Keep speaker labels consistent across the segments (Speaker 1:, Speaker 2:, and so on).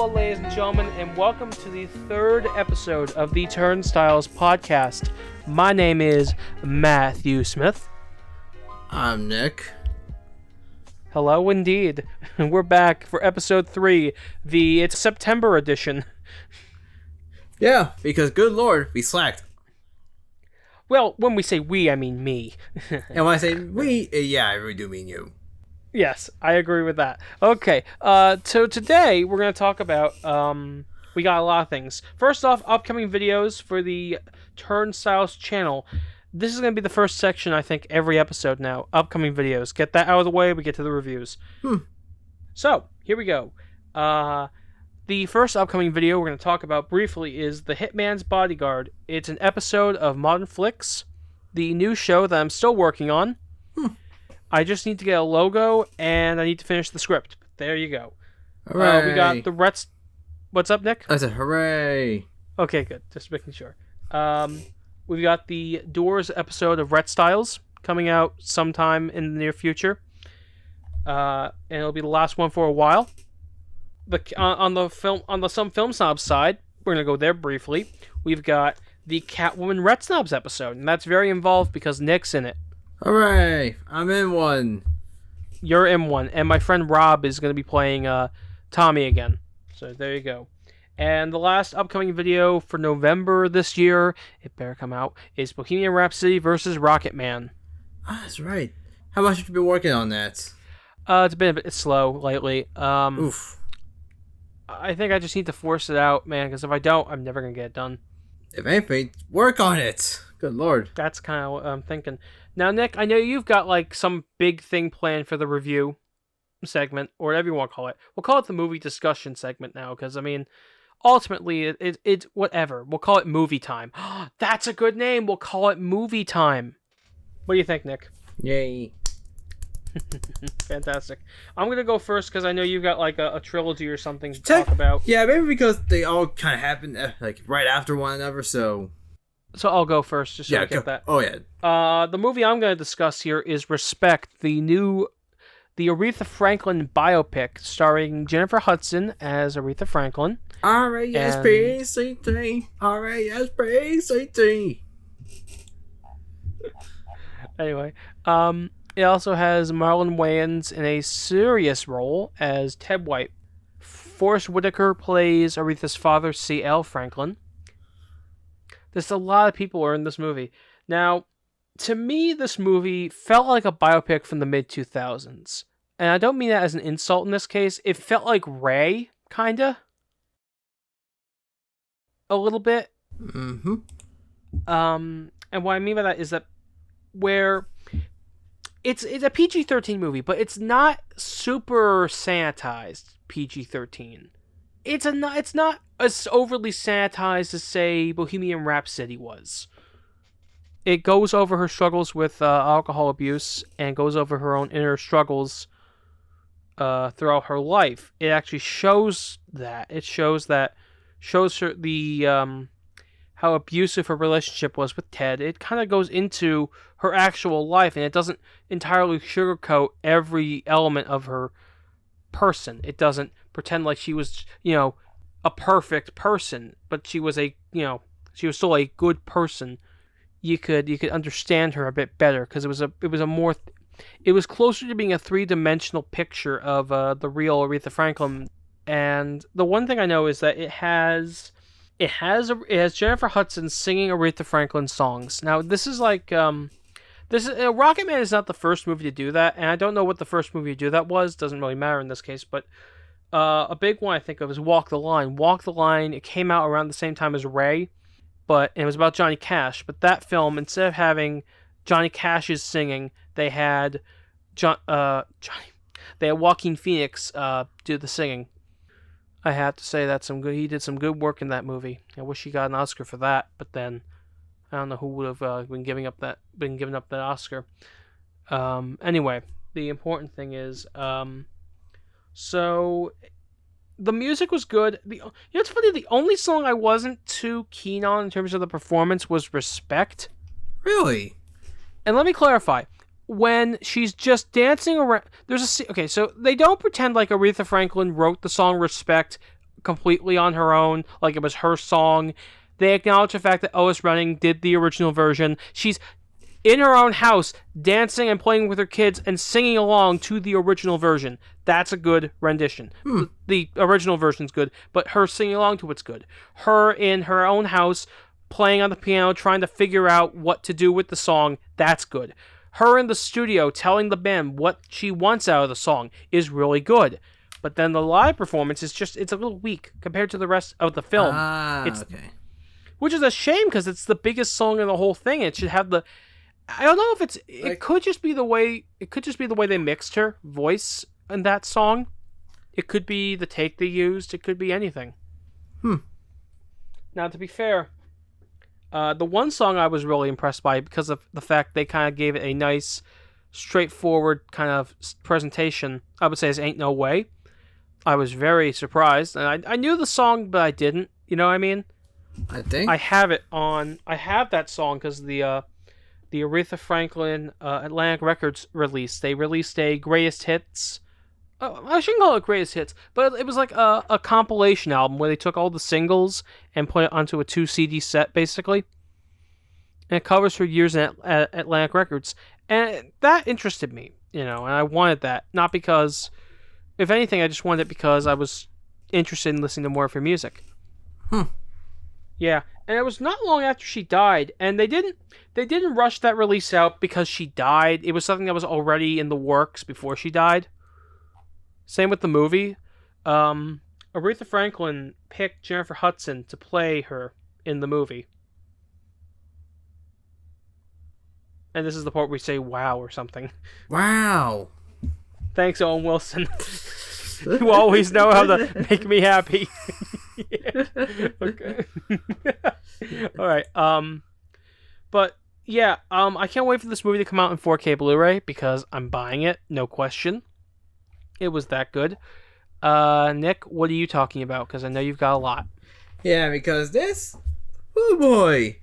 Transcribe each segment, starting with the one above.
Speaker 1: Hello, ladies and gentlemen, and welcome to the third episode of the Turnstiles podcast. My name is Matthew Smith.
Speaker 2: I'm Nick.
Speaker 1: Hello, indeed. We're back for episode 3, it's September edition.
Speaker 2: Yeah, because good lord, we slacked.
Speaker 1: Well, when we say we, I mean me.
Speaker 2: And when I say we, yeah, I really do mean you.
Speaker 1: Yes, I agree with that. Okay, so today we're going to talk about, we got a lot of things. First off, upcoming videos for the Turnstiles channel. This is going to be the first section, I think, every episode now. Upcoming videos. Get that out of the way, we get to the reviews. So, here we go. The first upcoming video we're going to talk about briefly is The Hitman's Bodyguard. It's an episode of Modern Flix, the new show that I'm still working on. I just need to get a logo, and I need to finish the script. There you go.
Speaker 2: Hooray.
Speaker 1: We got the Rets... What's up, Nick?
Speaker 2: I said hooray.
Speaker 1: Okay, good. Just making sure. We've got the Doors episode of Retstyles coming out sometime in the near future. And it'll be the last one for a while. On the Some Film Snobs side, we're going to go there briefly. We've got the Catwoman Retsnobs episode, and that's very involved because Nick's in it.
Speaker 2: Hooray! I'm in one.
Speaker 1: You're in one, and my friend Rob is going to be playing Tommy again. So there you go. And the last upcoming video for November this year, it better come out, is Bohemian Rhapsody versus Rocket Man.
Speaker 2: That's right. How much have you been working on that?
Speaker 1: It's been a bit slow lately.
Speaker 2: Oof.
Speaker 1: I think I just need to force it out, man, because if I don't, I'm never going to get it done.
Speaker 2: If anything, work on it. Good lord.
Speaker 1: That's kind of what I'm thinking. Now, Nick, I know you've got, like, some big thing planned for the review segment, or whatever you want to call it. We'll call it the movie discussion segment now, because, I mean, ultimately, it's whatever. We'll call it movie time. That's a good name. We'll call it movie time. What do you think, Nick?
Speaker 2: Yay.
Speaker 1: Fantastic. I'm going to go first, because I know you've got, like, a trilogy or something to talk about.
Speaker 2: Yeah, maybe because they all kind of happened, like, right after one another, so...
Speaker 1: So I'll go first, just so I get that.
Speaker 2: Oh, yeah.
Speaker 1: The movie I'm going to discuss here is Respect, the Aretha Franklin biopic starring Jennifer Hudson as Aretha Franklin.
Speaker 2: R-A-S-P-C-T. R-A-S-P-C-T.
Speaker 1: Anyway, it also has Marlon Wayans in a serious role as Ted White. Forrest Whitaker plays Aretha's father, C.L. Franklin. There's a lot of people who are in this movie. Now, to me, this movie felt like a biopic from the mid-2000s. And I don't mean that as an insult in this case. It felt like Ray, kinda. A little bit.
Speaker 2: Mm-hmm.
Speaker 1: And what I mean by that is that where it's a PG-13 movie, but it's not super sanitized PG-13. It's not as overly sanitized as, say, Bohemian Rhapsody was. It goes over her struggles with alcohol abuse and goes over her own inner struggles throughout her life. It actually shows that. It shows her the how abusive her relationship was with Ted. It kind of goes into her actual life, and it doesn't entirely sugarcoat every element of her person. It doesn't pretend like she was, a perfect person, but she was she was still a good person. You could understand her a bit better because it was closer to being a three-dimensional picture of the real Aretha Franklin. And the one thing I know is that it has Jennifer Hudson singing Aretha Franklin songs. Now this is like Rocket Man is not the first movie to do that, and I don't know what the first movie to do that was. Doesn't really matter in this case, but a big one I think of is Walk the Line. Walk the Line, it came out around the same time as Ray, but it was about Johnny Cash. But that film, instead of having Johnny Cash's singing, they had Joaquin Phoenix do the singing. I have to say he did some good work in that movie. I wish he got an Oscar for that, but then I don't know who would have been giving up that Oscar. Anyway, the important thing is, so the music was good. It's funny. The only song I wasn't too keen on in terms of the performance was "Respect."
Speaker 2: Really?
Speaker 1: And let me clarify. When she's just dancing around, okay, so they don't pretend like Aretha Franklin wrote the song "Respect" completely on her own, like it was her song. They acknowledge the fact that Otis Redding did the original version. She's in her own house, dancing and playing with her kids and singing along to the original version. That's a good rendition. The original version's good, but her singing along to it's good. Her in her own house, playing on the piano, trying to figure out what to do with the song, that's good. Her in the studio telling the band what she wants out of the song is really good. But then the live performance is just, it's a little weak compared to the rest of the film.
Speaker 2: Okay.
Speaker 1: Which is a shame because it's the biggest song in the whole thing. It should have the, I don't know if it's, it could just be the way they mixed her voice in that song. It could be the take they used. It could be anything. Now, to be fair, the one song I was really impressed by because of the fact they kind of gave it a nice, straightforward kind of presentation, I would say is Ain't No Way. I was very surprised. And I knew the song, but I didn't. You know what I mean?
Speaker 2: I think
Speaker 1: I have it on. I have that song because the Aretha Franklin Atlantic Records release. They released a greatest hits. I shouldn't call it greatest hits, but it was like a compilation album where they took all the singles and put it onto a 2 CD set, basically. And it covers her years at Atlantic Records. And that interested me, and I wanted that. Not because, if anything, I just wanted it because I was interested in listening to more of her music. Yeah, and it was not long after she died, and they didn't rush that release out because she died. It was something that was already in the works before she died. Same with the movie. Aretha Franklin picked Jennifer Hudson to play her in the movie. And this is the part where we say wow or something.
Speaker 2: Wow.
Speaker 1: Thanks, Owen Wilson. You always know how to make me happy. Yeah. Okay. All right. But yeah, I can't wait for this movie to come out in 4K Blu-ray because I'm buying it, no question. It was that good. Nick, what are you talking about? Because I know you've got a lot.
Speaker 2: Yeah, because this, oh boy.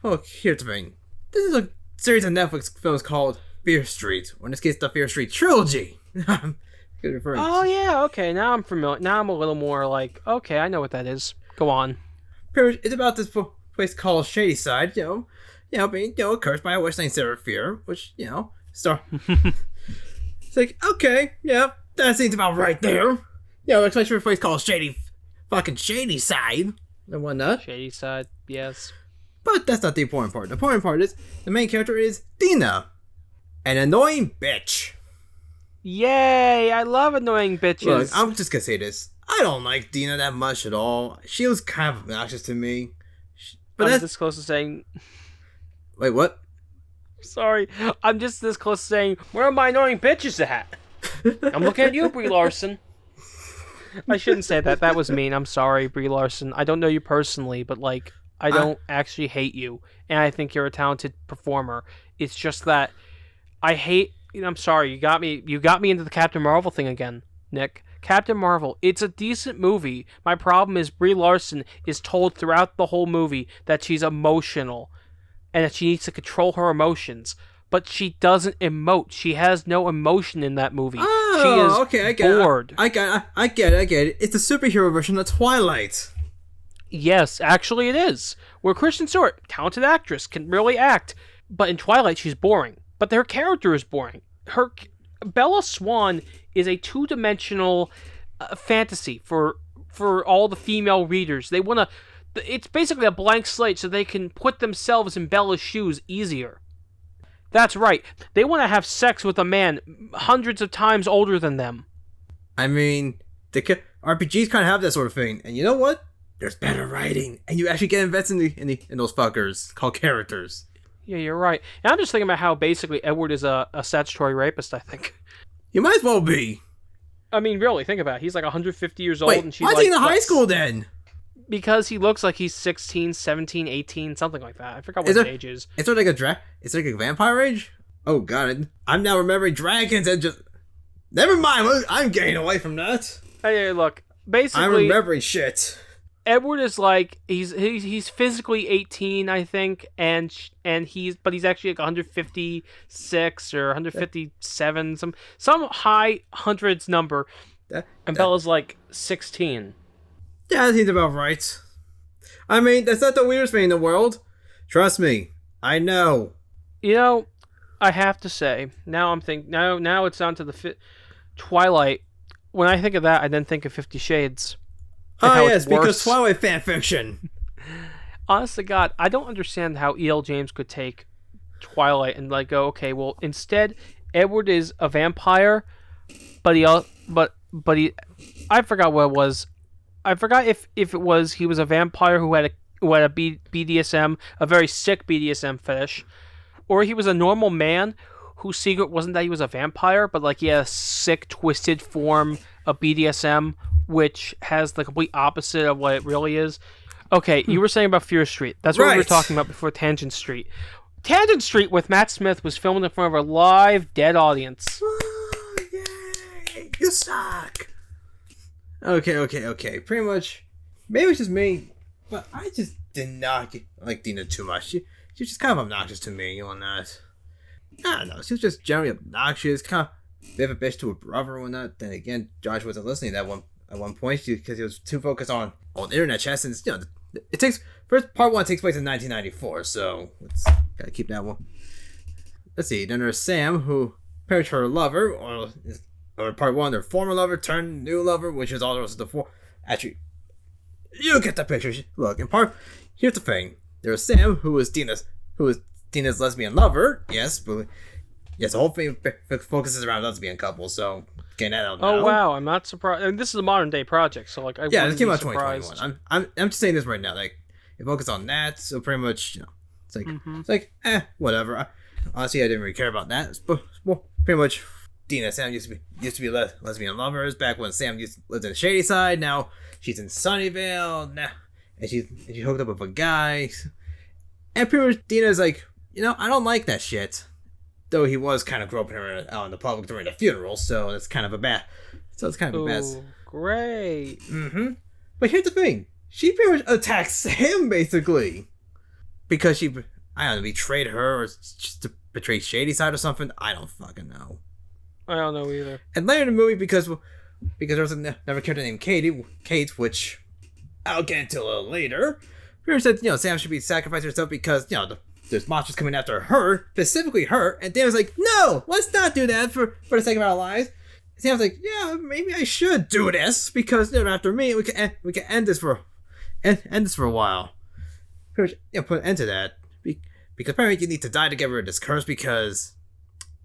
Speaker 2: Oh, here's the thing. This is a series of Netflix films called Fear Street, or in this case, the Fear Street trilogy.
Speaker 1: Oh yeah, okay. Now I'm familiar. Now I'm a little more like, okay, I know what that is. Go on.
Speaker 2: It's about this place called Shadyside, being cursed by a witch named Sarah Fear, which star. It's like, okay, yeah, that seems about right there. Especially for a place called Shadyside and whatnot.
Speaker 1: Shadyside, yes.
Speaker 2: But that's not the important part. The important part is the main character is Dina, an annoying bitch.
Speaker 1: Yay! I love annoying bitches.
Speaker 2: Look, I'm just gonna say this. I don't like Dina that much at all. She was kind of obnoxious to me. But
Speaker 1: I'm
Speaker 2: that's
Speaker 1: this close to saying...
Speaker 2: Wait, what?
Speaker 1: Sorry. I'm just this close to saying, where are my annoying bitches at? I'm looking at you, Brie Larson. I shouldn't say that. That was mean. I'm sorry, Brie Larson. I don't know you personally, but, I don't actually hate you. And I think you're a talented performer. It's just that I hate... I'm sorry. You got me into the Captain Marvel thing again, Nick. Captain Marvel, it's a decent movie. My problem is Brie Larson is told throughout the whole movie that she's emotional and that she needs to control her emotions. But she doesn't emote. She has no emotion in that movie.
Speaker 2: Oh,
Speaker 1: she is
Speaker 2: okay, I get
Speaker 1: bored.
Speaker 2: I get it. It's a superhero version of Twilight.
Speaker 1: Yes, actually it is. Where Kristen Stewart, talented actress, can really act. But in Twilight, she's boring. But her character is boring. Bella Swan is a two-dimensional fantasy for all the female readers. They want to... It's basically a blank slate so they can put themselves in Bella's shoes easier. That's right. They want to have sex with a man hundreds of times older than them.
Speaker 2: I mean, the RPGs kind of have that sort of thing. And you know what? There's better writing. And you actually get invested in those fuckers called characters.
Speaker 1: Yeah, you're right. And I'm just thinking about how basically Edward is a statutory rapist, I think.
Speaker 2: You might as well be.
Speaker 1: I mean, really, think about it. He's 150 years old.
Speaker 2: Wait,
Speaker 1: And she's
Speaker 2: why is he in high school then?
Speaker 1: Because he looks like he's 16, 17, 18, something like that. I forgot what his age is.
Speaker 2: Is there it's like a vampire age? Oh god, I'm now remembering dragons and just... Never mind, I'm getting away from that.
Speaker 1: Hey, look, basically...
Speaker 2: I'm remembering shit.
Speaker 1: Edward is he's physically 18, I think, and he's actually 156 or 157, some high hundreds number, and Bella's 16.
Speaker 2: Yeah, that seems about right. I mean, that's not the weirdest thing in the world. Trust me, I know.
Speaker 1: You know, I have to say, now I'm thinking, now it's down to the Twilight. When I think of that, I then think of 50 Shades.
Speaker 2: Oh yes, because Twilight fanfiction.
Speaker 1: Honest to God, I don't understand how E.L. James could take Twilight and like go, okay, well, instead, Edward is a vampire, but he, I forgot what it was. I forgot if it was he was a vampire who had a BDSM, a very sick BDSM fetish, or he was a normal man whose secret wasn't that he was a vampire, but like he had a sick, twisted form of BDSM, which has the complete opposite of what it really is. Okay, you were saying about Fear Street. That's what we were talking about before Tangent Street. Tangent Street with Matt Smith was filmed in front of a live, dead audience.
Speaker 2: Oh, yay! You suck! Okay. Pretty much, maybe it's just me, but I just did not like Dina too much. She was just kind of obnoxious to me on that. I don't know, she was just generally obnoxious, kind of a bit of a bitch to her brother and whatnot. Then again, Josh wasn't listening at one point because he was too focused on internet chess, and it takes part 1 takes place in 1994, so let's gotta keep that one. Let's see. Then there's Sam, who perished her lover, or part 1, their former lover turned new lover, which is all the rest of the four. Actually, you get the picture. Look, here's the thing. There's Sam, who was Dina's lesbian lover. Yes, but yes, the whole thing focuses around lesbian couples. So getting that out now.
Speaker 1: Oh wow, I'm not surprised. I mean, this is a modern day project, so like
Speaker 2: this came out 2021. I'm just saying this right now. Like it focuses on that, so pretty much it's like whatever. Honestly, I didn't really care about that. But well, pretty much. Dina and Sam used to be lesbian lovers back when Sam lived in the shady side. Now she's in Sunnyvale now, and she hooked up with a guy. And pretty much Dina's like, I don't like that shit. Though he was kind of groping her out in the public during the funeral, so it's kind of a bad.
Speaker 1: Great.
Speaker 2: But here's the thing: she pretty much attacks him basically because she, I don't know, betrayed her or just to betray shady side or something. I don't fucking know.
Speaker 1: I don't know either.
Speaker 2: And later in the movie, because there was another character named Kate, which I'll get into a little later. Peter said, Sam should be sacrificing herself because, there's monsters coming after her, specifically her. And Dan was like, no, let's not do that for the sake of our lives. And Sam was like, yeah, maybe I should do this because after me, we can end this for a while. Put an end to that because apparently you need to die to get rid of this curse because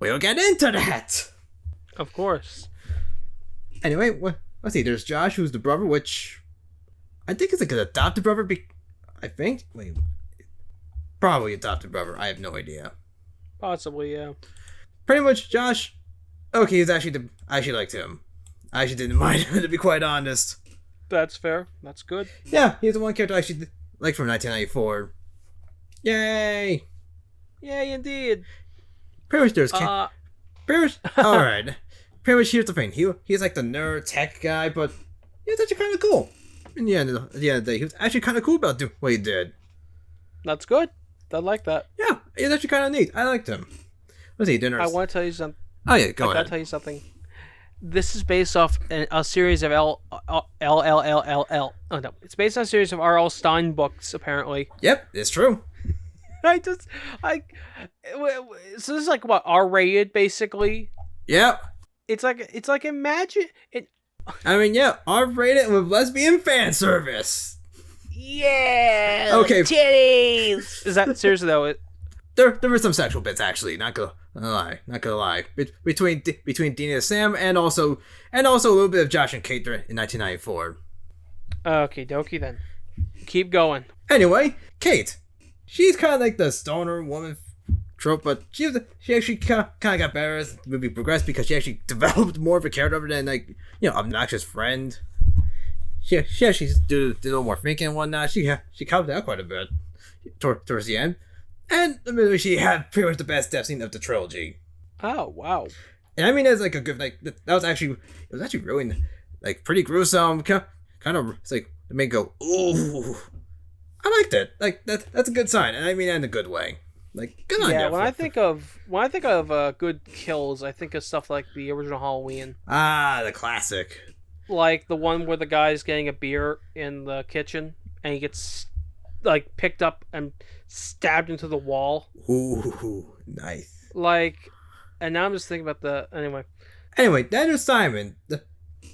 Speaker 2: we'll get into that.
Speaker 1: Of course.
Speaker 2: Anyway, let's see. There's Josh, who's the brother, which I think is like an adopted brother. I think. Wait, probably adopted brother. I have no idea.
Speaker 1: Possibly, yeah.
Speaker 2: Pretty much, Josh. Okay, I actually liked him. I actually didn't mind him, to be quite honest.
Speaker 1: That's fair. That's good.
Speaker 2: Yeah, he's the one character I actually like from 1994. Yay!
Speaker 1: Yay, indeed.
Speaker 2: Pretty much there's alright. Pretty much here's the thing. He's like the nerd tech guy, but he was actually kind of cool. In the end of the day, he was actually kind of cool about doing what he did.
Speaker 1: That's good. I like that.
Speaker 2: Yeah, he was actually kind of neat. I liked him. Let's see, dinner.
Speaker 1: I want to tell you something.
Speaker 2: Oh yeah, go ahead.
Speaker 1: I gotta tell you something. This is based off a series of Oh no, it's based on a series of R.L. Stein books. Apparently.
Speaker 2: Yep, it's true.
Speaker 1: So this is like what, R-rated basically.
Speaker 2: Yep.
Speaker 1: It's like imagine it.
Speaker 2: I mean, yeah, R-rated with lesbian fan service.
Speaker 1: Yeah.
Speaker 2: Okay.
Speaker 1: Titties. Is that seriously though?
Speaker 2: There were some sexual bits actually. Not gonna lie. Between Dina and Sam, and also a little bit of Josh and Kate in 1994.
Speaker 1: Okay, dokie then. Keep going.
Speaker 2: Anyway, Kate. She's kind of like the stoner woman trope, but she actually kind of got better as the movie progressed because she actually developed more of a character other than obnoxious friend. She actually did a little more thinking and whatnot. She calmed down quite a bit towards the end, and the movie she had pretty much the best death scene of the trilogy.
Speaker 1: Oh wow!
Speaker 2: And I mean, that's like a good it was actually really like pretty gruesome. Kind of it's like it made go ooh. I liked it. Like that's a good sign, and I mean that in a good way. Like good on you.
Speaker 1: Yeah, when I think of good kills, I think of stuff like the original Halloween.
Speaker 2: Ah, the classic.
Speaker 1: Like the one where the guy's getting a beer in the kitchen and he gets like picked up and stabbed into the wall.
Speaker 2: Ooh, nice.
Speaker 1: Like, and now I'm just thinking about
Speaker 2: Anyway, Daniel Simon,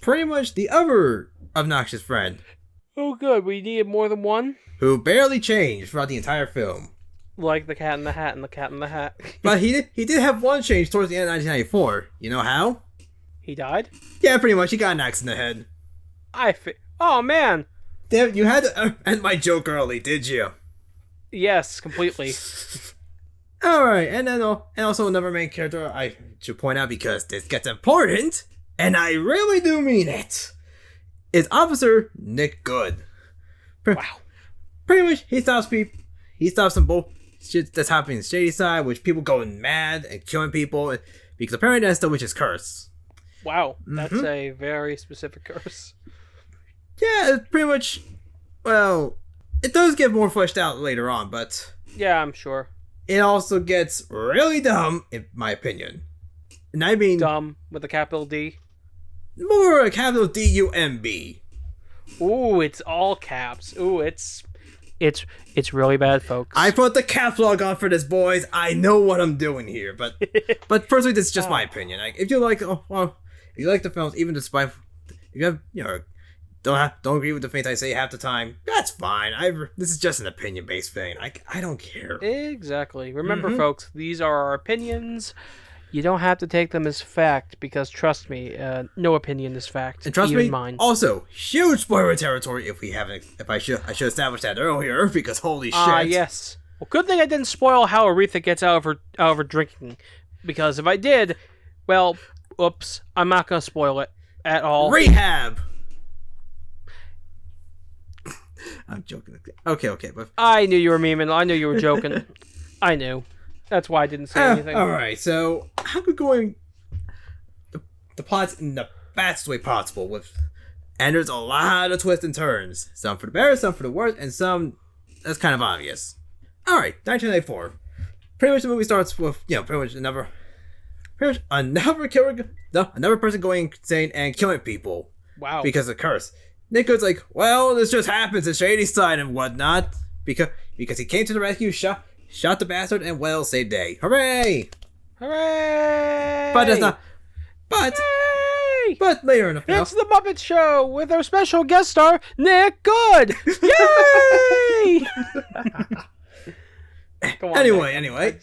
Speaker 2: pretty much the other obnoxious friend.
Speaker 1: Oh, good. We needed more than one.
Speaker 2: Who barely changed throughout the entire film.
Speaker 1: Like the Cat in the Hat and the Cat in the Hat.
Speaker 2: But he did have one change towards the end of 1994. You know how?
Speaker 1: He died?
Speaker 2: Yeah, pretty much. He got an axe in the head.
Speaker 1: Oh, man.
Speaker 2: Damn, you had to end my joke early, did you?
Speaker 1: Yes, completely.
Speaker 2: Alright, and also another main character I should point out because this gets important, and I really do mean it, is Officer Nick Good.
Speaker 1: Wow.
Speaker 2: Pretty much, he stops some bullshit that's happening in Shady Side, which people going mad and killing people, because apparently that's the witch's curse.
Speaker 1: Wow, that's a very specific curse.
Speaker 2: Yeah, it's pretty much, well, it does get more fleshed out later on, but...
Speaker 1: Yeah, I'm sure.
Speaker 2: It also gets really dumb, in my opinion. And I mean...
Speaker 1: Dumb, with a capital D?
Speaker 2: More a capital D-U-M-B.
Speaker 1: Ooh, it's all caps. Ooh, it's really bad, folks.
Speaker 2: I put the caps lock on for this, boys. I know what I'm doing here, but personally, this is just my opinion. Like, if you like, if you like the films, even despite, if you have, don't agree with the things I say half the time, that's fine. This is just an opinion-based thing. I don't care.
Speaker 1: Exactly. Remember, folks, these are our opinions. You don't have to take them as fact, because trust me, no opinion is fact.
Speaker 2: And trust
Speaker 1: even
Speaker 2: me,
Speaker 1: mine.
Speaker 2: Also, huge spoiler territory if I should establish that earlier, because holy shit.
Speaker 1: Yes. Well, good thing I didn't spoil how Aretha gets out of her drinking, because if I did, well, oops, I'm not gonna spoil it at all.
Speaker 2: Rehab! I'm joking. Okay, but...
Speaker 1: I knew you were memeing. I knew you were joking. I knew. That's why I didn't say anything.
Speaker 2: Alright, so how could going the plot's in the best way possible and there's a lot of twists and turns. Some for the better, some for the worse, and some that's kind of obvious. Alright, 1994. Pretty much the movie starts with, pretty much another killer, another person going insane and killing people.
Speaker 1: Wow.
Speaker 2: Because of the curse. Nick Good's like, well, this just happens in Shady Side and whatnot. Because he came to the rescue, shot the bastard, and well, saved day. Hooray!
Speaker 1: Hooray!
Speaker 2: But that's not.
Speaker 1: Yay!
Speaker 2: But later in the film,
Speaker 1: it's the Muppet Show with our special guest star Nick Good. Yay! Come on,
Speaker 2: anyway.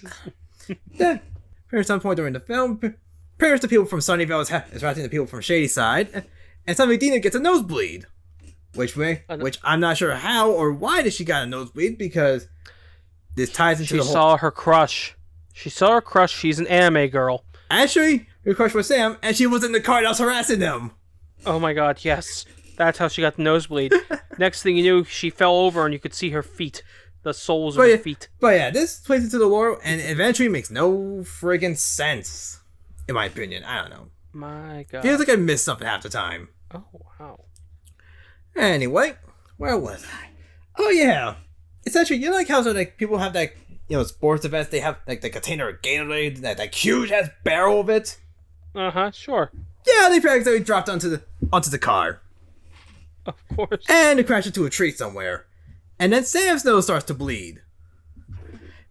Speaker 2: Then, at some point during the film, appears the people from Sunnyvale is fighting the people from Shady Side, and suddenly Dina gets a nosebleed. Which I'm not sure how or why she got a nosebleed, because this ties into the whole...
Speaker 1: She saw her crush. She's an anime girl.
Speaker 2: Actually, her crush was Sam, and she was in the car that was harassing them.
Speaker 1: Oh my god, yes. That's how she got the nosebleed. Next thing you knew, she fell over and you could see her feet. The soles of her feet.
Speaker 2: But yeah, this plays into the lore and eventually makes no friggin' sense. In my opinion. I don't know.
Speaker 1: My god.
Speaker 2: Feels like I missed something half the time.
Speaker 1: Oh, wow.
Speaker 2: Anyway, where was I? Oh yeah. Essentially, you know like how people have sports events, they have like the container of Gatorade, that huge ass barrel of it?
Speaker 1: Uh-huh, sure.
Speaker 2: Yeah, they accidentally dropped onto the car.
Speaker 1: Of course.
Speaker 2: And it crashed into a tree somewhere. And then Sam's nose starts to bleed.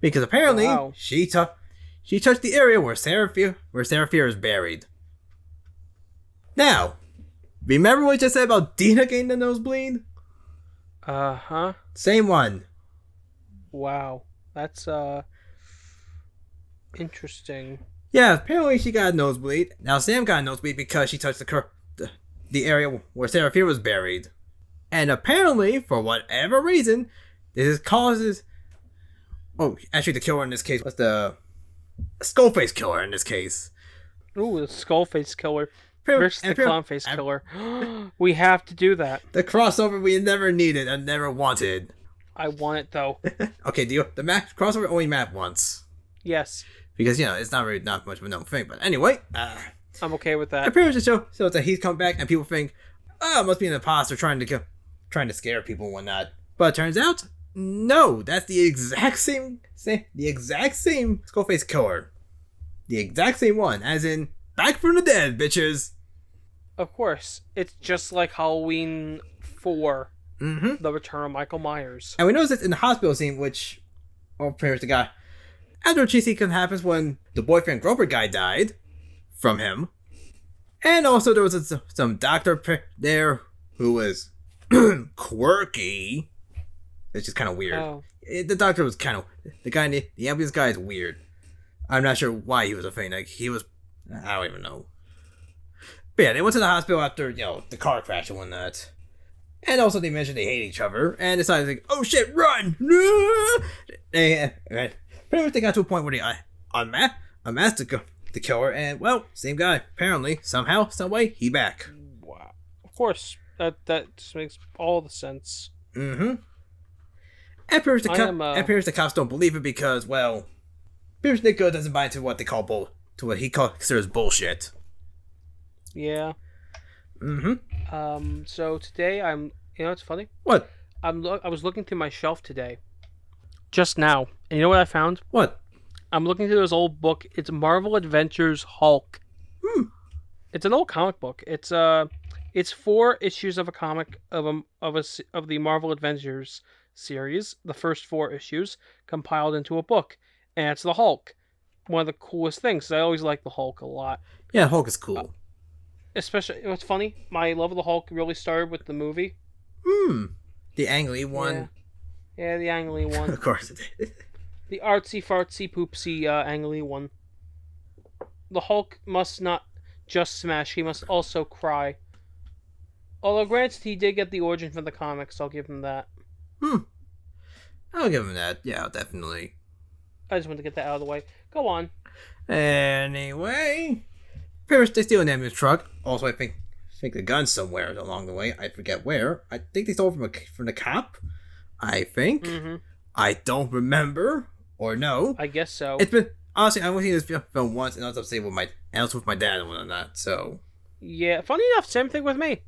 Speaker 2: Because apparently she touched the area where Sarah Fear is buried. Now, remember what I just said about Dina getting the nosebleed?
Speaker 1: Uh-huh.
Speaker 2: Same one.
Speaker 1: Wow. That's, interesting.
Speaker 2: Yeah, apparently she got a nosebleed. Now Sam got a nosebleed because she touched the area where Sarah Fear was buried. And apparently, for whatever reason, this causes... Oh, actually the killer in this case was the Skullface killer in this case.
Speaker 1: Ooh, the Skullface killer versus the Clownface killer. We have to do that.
Speaker 2: The crossover we never needed and never wanted.
Speaker 1: I want it, though.
Speaker 2: Okay, the map crossover only map once.
Speaker 1: Yes.
Speaker 2: Because, it's not much of a known thing. But anyway...
Speaker 1: I'm okay with that.
Speaker 2: Apparently the show that he's come back and people think, oh, it must be an imposter trying to scare people and whatnot. But it turns out, no, that's the exact same Skullface killer. The exact same one, as in, back from the dead, bitches.
Speaker 1: Of course, it's just like Halloween 4,
Speaker 2: Mm-hmm.
Speaker 1: The Return of Michael Myers.
Speaker 2: And we notice it in the hospital scene, which, well, pretty much the guy. After a cheese sequence happens when the boyfriend Grover guy died from him. And also there was some doctor there who was quirky. It's just kind of weird.
Speaker 1: Oh.
Speaker 2: The doctor was kind of... The guy, the ambulance guy is weird. I'm not sure why he was a faint. Like, he was... I don't even know. But yeah, they went to the hospital after, the car crash and whatnot. And also they mentioned they hate each other. And decided, like, oh shit, run! Pretty much they got to a point where they unmasked the killer. And, well, same guy. Apparently, somehow, someway, he back.
Speaker 1: Wow. Of course. That just makes all the sense.
Speaker 2: Mm-hmm. And appears the cops don't believe it because, well, Pierce Nico doesn't buy into what they call to what he considers bullshit.
Speaker 1: Yeah.
Speaker 2: Mm-hmm.
Speaker 1: So today it's funny.
Speaker 2: What?
Speaker 1: I was looking through my shelf today, just now, and you know what I found?
Speaker 2: What?
Speaker 1: I'm looking through this old book. It's Marvel Adventures Hulk. It's an old comic book. It's 4 issues of a comic of the Marvel Adventures series, the first 4 issues compiled into a book, and it's the Hulk. One of the coolest things. I always like the Hulk a lot.
Speaker 2: Yeah, Hulk is cool.
Speaker 1: Especially, what's funny, my love of the Hulk really started with the movie.
Speaker 2: The Ang Lee one.
Speaker 1: Yeah, the Ang Lee one.
Speaker 2: Of course it did.
Speaker 1: The artsy fartsy poopsy Ang Lee one. The Hulk must not just smash; he must also cry. Although, granted, he did get the origin from the comics, I'll give him that.
Speaker 2: I'll give him that. Yeah, definitely.
Speaker 1: I just wanted to get that out of the way. Go on.
Speaker 2: Anyway, Paris, they steal an ambulance truck. Also, I think the gun's somewhere along the way. I forget where. I think they stole from the cop. I think.
Speaker 1: Mm-hmm.
Speaker 2: I don't remember or know.
Speaker 1: I guess so.
Speaker 2: It's been honestly, I've only seen this film once, and I was upset with my dad and whatnot. So
Speaker 1: yeah, funny enough, same thing with me.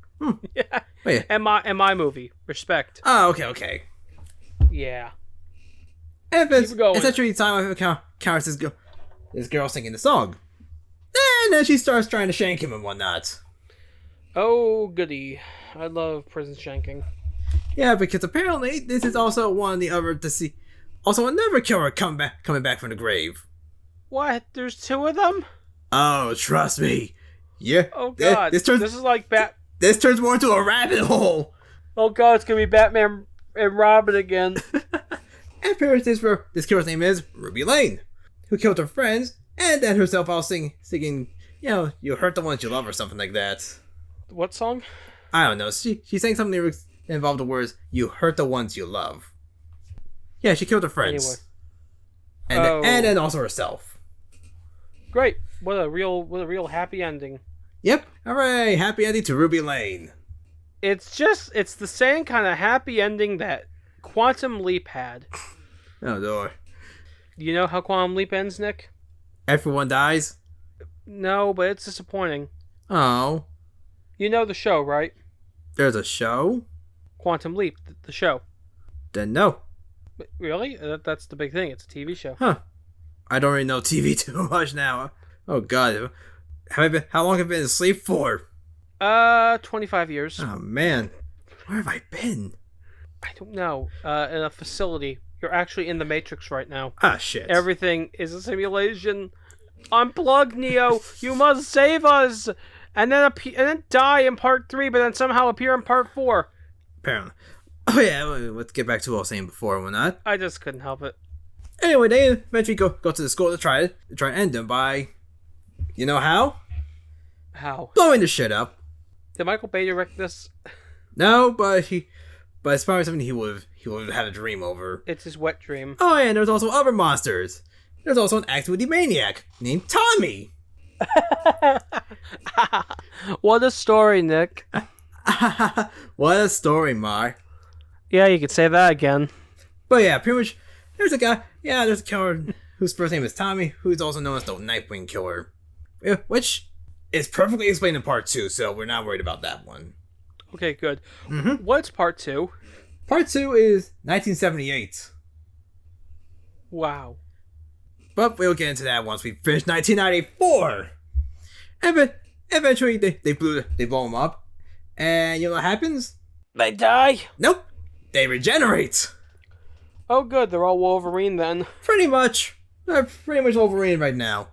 Speaker 1: Yeah.
Speaker 2: Wait.
Speaker 1: And my movie, Respect.
Speaker 2: Oh, okay.
Speaker 1: Yeah.
Speaker 2: And
Speaker 1: Keep going.
Speaker 2: it's actually time I encounters this girl singing the song. And then she starts trying to shank him and whatnot.
Speaker 1: Oh, goody. I love prison shanking.
Speaker 2: Yeah, because apparently this is also one of the other also another killer coming back from the grave.
Speaker 1: What? There's 2 of them?
Speaker 2: Oh, trust me. Yeah.
Speaker 1: Oh god. This is like
Speaker 2: This turns more into a rabbit hole.
Speaker 1: Oh god, it's gonna be Batman and Robin again.
Speaker 2: And apparently this killer's name is Ruby Lane, who killed her friends and then herself while singing, you hurt the ones you love or something like that.
Speaker 1: What song?
Speaker 2: I don't know. She sang some lyrics that involved the words, you hurt the ones you love. Yeah, she killed her friends.
Speaker 1: Anyway.
Speaker 2: And then also herself.
Speaker 1: Great. What a real happy ending.
Speaker 2: Yep. Hooray. Happy ending to Ruby Lane.
Speaker 1: It's the same kind of happy ending that Quantum Leap had.
Speaker 2: Oh, Lord.
Speaker 1: Do you know how Quantum Leap ends, Nick?
Speaker 2: Everyone dies?
Speaker 1: No, but it's disappointing.
Speaker 2: Oh.
Speaker 1: You know the show, right?
Speaker 2: There's a show?
Speaker 1: Quantum Leap, the show.
Speaker 2: Then no.
Speaker 1: Really? That's the big thing. It's a TV show.
Speaker 2: Huh. I don't really know TV too much now. Oh, God. How long have I been asleep for?
Speaker 1: 25 years.
Speaker 2: Oh, man. Where have I been?
Speaker 1: I don't know. In a facility. You're actually in the Matrix right now.
Speaker 2: Ah, shit.
Speaker 1: Everything is a simulation. Unplug, Neo. You must save us. And then die in part 3, but then somehow appear in part 4.
Speaker 2: Apparently. Oh, yeah. Let's get back to what I was saying before and whatnot.
Speaker 1: I just couldn't help it.
Speaker 2: Anyway, they eventually go to the school to try to end them by... You know how?
Speaker 1: How?
Speaker 2: Blowing the shit up.
Speaker 1: Did Michael Bay direct this?
Speaker 2: No, but it's probably something he would have had a dream over.
Speaker 1: It's his wet dream.
Speaker 2: Oh, yeah, and there's also other monsters. There's also an activity maniac named Tommy.
Speaker 1: What a story, Nick.
Speaker 2: What a story, Mar.
Speaker 1: Yeah, you could say that again.
Speaker 2: But yeah, pretty much, there's a killer whose first name is Tommy, who's also known as the Nightwing Killer. Which is perfectly explained in part 2, so we're not worried about that one.
Speaker 1: Okay, good.
Speaker 2: Mm-hmm.
Speaker 1: What's part 2?
Speaker 2: Part 2 is 1978.
Speaker 1: Wow. But
Speaker 2: we'll get into that once we finish 1994. And Eventually, they blow him up. And you know what happens?
Speaker 1: They die?
Speaker 2: Nope. They regenerate.
Speaker 1: Oh, good. They're all Wolverine then.
Speaker 2: Pretty much. They're pretty much Wolverine right now.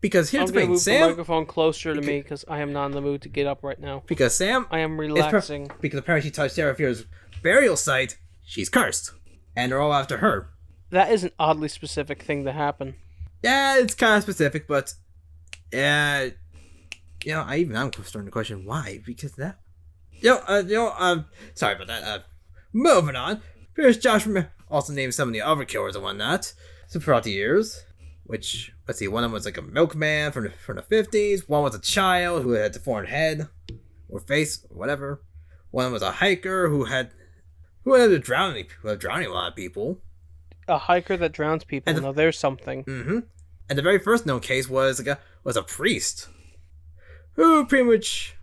Speaker 2: Because here's
Speaker 1: I'm
Speaker 2: the
Speaker 1: going to
Speaker 2: thing,
Speaker 1: move
Speaker 2: Sam...
Speaker 1: the microphone closer to me because I am not in the mood to get up right now.
Speaker 2: Because Sam...
Speaker 1: I am relaxing.
Speaker 2: Because apparently she touched Sarah Fierce's burial site, she's cursed. And they're all after her.
Speaker 1: That is an oddly specific thing to happen.
Speaker 2: Yeah, it's kind of specific, but... I'm starting to question why. Because that... Sorry about that. Moving on. Here's Josh also named some of the other killers and whatnot. So throughout the years... Which, let's see, one of them was like a milkman from the 50s. One was a child who had a foreign head or face or whatever. One was a hiker who ended up drowning a lot of people.
Speaker 1: A hiker that drowns people. Now there's something.
Speaker 2: Mm-hmm. And the very first known case was a priest who pretty much...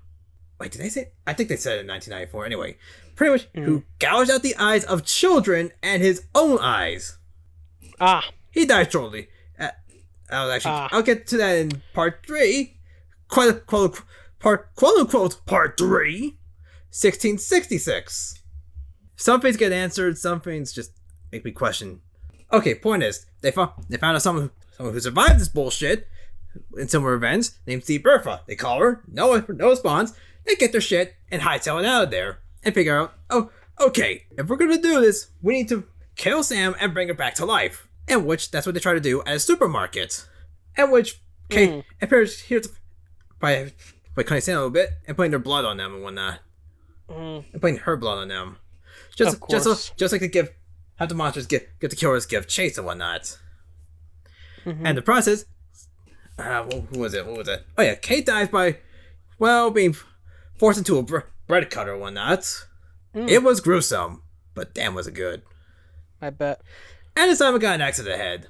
Speaker 2: Wait, did they say? I think they said it in 1994. Anyway, pretty much who gouged out the eyes of children and his own eyes. He died shortly. I'll get to that in part 3. Quote unquote, part 3. 1666. Some things get answered, some things just make me question. Okay, point is, they found out someone who survived this bullshit in similar events, named Steve Bertha. They call her, no response, they get their shit and hightail it out of there. And figure out, okay, if we're gonna do this, we need to kill Sam and bring her back to life. And which, that's what they try to do at a supermarket. And which, appears here by cutting Sam a little bit and putting their blood on them and whatnot. And putting her blood on them. Just like to have the monsters give the killers give chase and whatnot. And the process, who was it? What was it? Oh yeah, Kate dies by, being forced into a bread cutter and whatnot. It was gruesome, but damn was it good.
Speaker 1: I bet.
Speaker 2: And Simon got an axe to the head.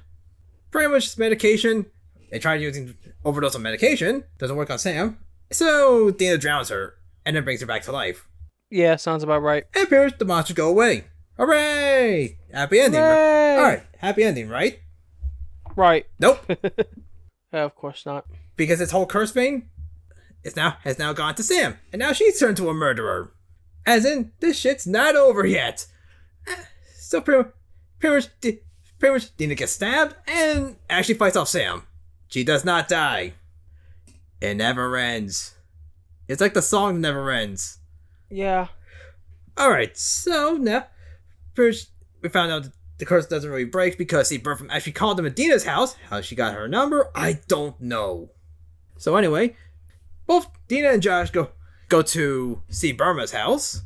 Speaker 2: Pretty much medication. They tried using overdose on medication. Doesn't work on Sam. So Dina drowns her and then brings her back to life.
Speaker 1: Yeah, sounds about right.
Speaker 2: And appears the monsters go away. Hooray! Happy ending.
Speaker 1: Hooray!
Speaker 2: Alright, happy ending, right?
Speaker 1: Right.
Speaker 2: Nope.
Speaker 1: Of course not.
Speaker 2: Because this whole curse thing has now gone to Sam. And now she's turned to a murderer. As in, this shit's not over yet. So pretty much Dina gets stabbed and actually fights off Sam. She does not die. It never ends. It's like the song never ends.
Speaker 1: Yeah.
Speaker 2: Alright, so now first we found out that the curse doesn't really break because Steve Bertram actually called them at Dina's house. How she got her number, I don't know. So anyway, both Dina and Josh go to see Burma's house.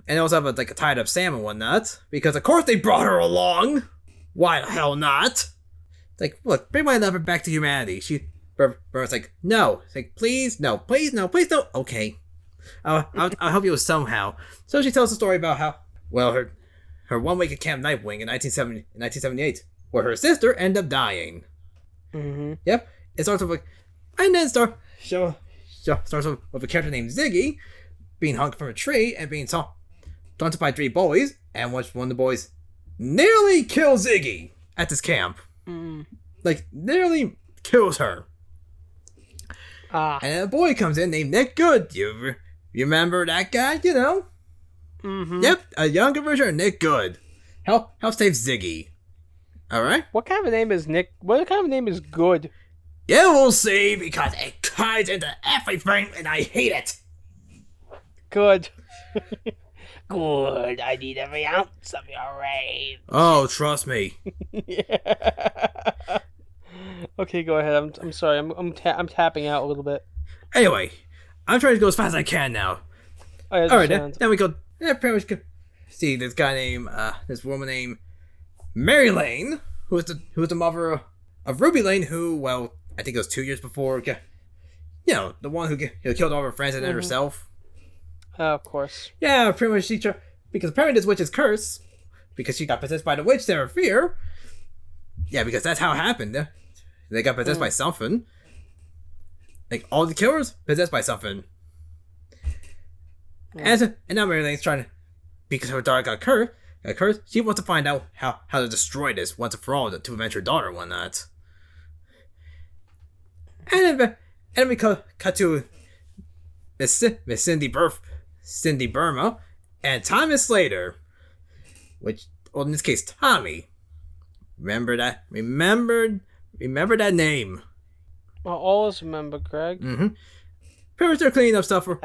Speaker 2: And they also have a tied up Sam and whatnot. Because of course they brought her along. Why the hell not? It's look, bring my lover back to humanity. Burma's no. It's please, no, please, no, please, no. Okay. I'll help you somehow. So she tells the story about how, her 1 week at Camp Nightwing in 1978, where her sister ended up dying.
Speaker 1: Mm-hmm.
Speaker 2: Yep. It starts with and then starts with a character named Ziggy being hung from a tree and being taunted by 3 boys, and one of the boys nearly kills Ziggy at this camp. Nearly kills her. And then a boy comes in named Nick Good. You remember that guy, you know?
Speaker 1: Mm-hmm.
Speaker 2: Yep, a younger version of Nick Good. Help save Ziggy. Alright?
Speaker 1: What kind of name is Nick? What kind of name is Good?
Speaker 2: You will see, because it ties into everything and I hate it.
Speaker 1: Good. Good. I need every ounce of your rage.
Speaker 2: Oh, trust me.
Speaker 1: Yeah. Okay, go ahead. I'm sorry. I'm tapping out a little bit.
Speaker 2: Anyway, I'm trying to go as fast as I can now.
Speaker 1: All
Speaker 2: right, then we go. Pretty much go see this woman named Mary Lane, who was the mother of Ruby Lane, who, I think it was 2 years before, the one who killed all her friends and then herself.
Speaker 1: Of course.
Speaker 2: Yeah, pretty much because apparently this witch's curse, because she got possessed by the witch Sarah Fear. Yeah, because that's how it happened. They got possessed by something. All the killers possessed by something. And now Mary Lane's trying to, because her daughter got cursed, she wants to find out how to destroy this once and for all to avenge her daughter and whatnot. And then we cut to Miss Cindy Burma, and Thomas Slater, which, well, in this case, Tommy. Remember that name.
Speaker 1: I'll always remember, Greg.
Speaker 2: Mm-hmm. Parents are cleaning up stuff for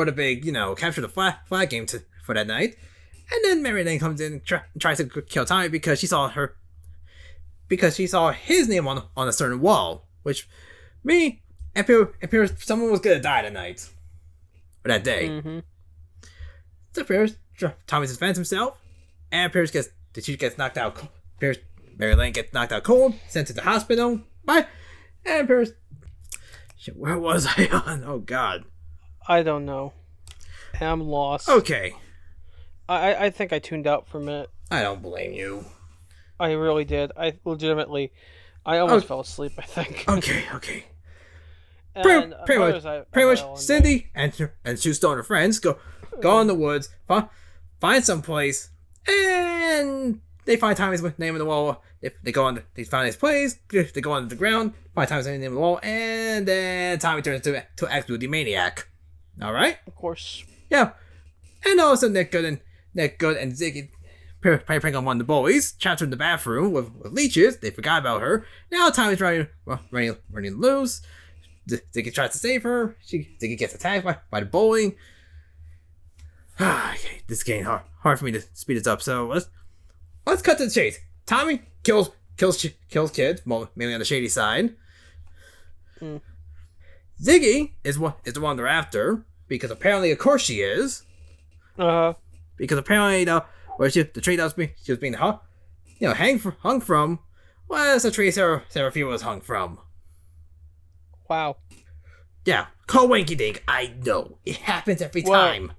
Speaker 2: the big, capture the flag game for that night. And then Mary Lane comes in and tries to kill Tommy because she saw his name on a certain wall, which appears someone was gonna die tonight. Or that day.
Speaker 1: Mm-hmm.
Speaker 2: So Tommy defends himself, and she gets knocked out. Mary Lane gets knocked out cold, sent to the hospital. Bye. And shit, where was I on? Oh God.
Speaker 1: I don't know. I'm lost.
Speaker 2: Okay.
Speaker 1: I think I tuned out for a minute.
Speaker 2: I don't blame you.
Speaker 1: I really did. I almost fell asleep, I think.
Speaker 2: Okay.
Speaker 1: And
Speaker 2: pretty much, Cindy and Sue Stone and her friends go in the woods, find some place, and they find Tommy's name on the wall. They find his place, they go under the ground, find Tommy's name on the wall, and then Tommy turns into an absolute maniac. Alright?
Speaker 1: Of course.
Speaker 2: Yeah. And also Nick Good and Ziggy prank on one of the boys, trapped her in the bathroom with leeches. They forgot about her. Now Tommy's running loose. Ziggy tries to save her. Ziggy gets attacked by the bully. Okay, this is getting hard for me to speed this up. So let's cut to the chase. Tommy kills kids, mainly on the shady side.
Speaker 1: Mm.
Speaker 2: Ziggy is the one they're after because apparently, of course, she is. Because apparently, the tree that she was being hung from was the tree Sarah was hung from.
Speaker 1: Wow.
Speaker 2: Yeah, call Wanky Dink. I know it happens every time.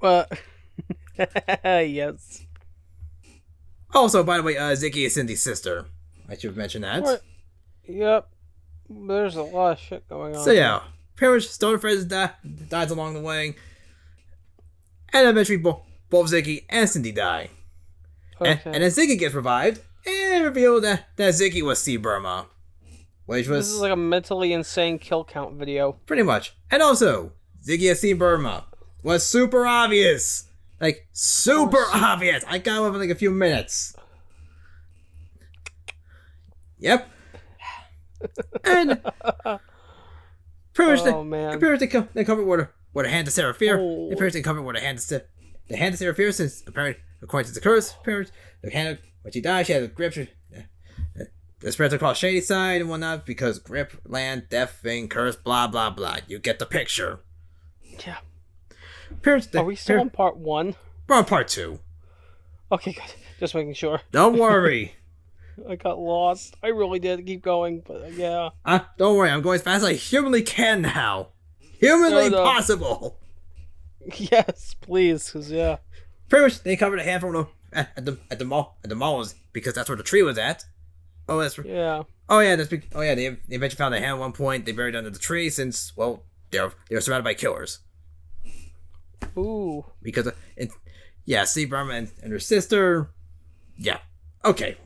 Speaker 1: Yes.
Speaker 2: Also, by the way, Ziggy is Cindy's sister. I should have mentioned that.
Speaker 1: What? Yep. There's a lot of shit going on.
Speaker 2: So yeah, pretty much Stone Friends dies along the way, and eventually both Ziggy and Cindy die. Okay. And then Ziggy gets revived and revealed that Ziggy was C. Burma. Which was...
Speaker 1: This is like a mentally insane kill count video.
Speaker 2: Pretty much. And also, Ziggy as C. Burma was super obvious. Like, super obvious. I got it within like a few minutes. Yep. And... pretty much appears they covered where the hand of Sarah Fear. It appears they covered where the hand of Sarah Fear, since apparently, according to the curse, the hand, when she died, she had a grip. The spreads across shady side and whatnot because grip, land, death, thing, curse, blah blah blah. You get the picture.
Speaker 1: Yeah.
Speaker 2: Are
Speaker 1: we still on part 1?
Speaker 2: We're on part 2.
Speaker 1: Okay, good. Just making sure.
Speaker 2: Don't worry.
Speaker 1: I got lost. I really did keep going, but yeah.
Speaker 2: Don't worry. I'm going as fast as I humanly can now. Humanly possible.
Speaker 1: Yes, please, because yeah.
Speaker 2: Pretty much, they covered a handful at the malls because that's where the tree was at. Oh, that's right.
Speaker 1: Yeah.
Speaker 2: Oh yeah, they eventually found a hand at one point. They buried it under the tree since they were surrounded by killers.
Speaker 1: Ooh.
Speaker 2: Because Steve Burma and her sister. Yeah. Okay.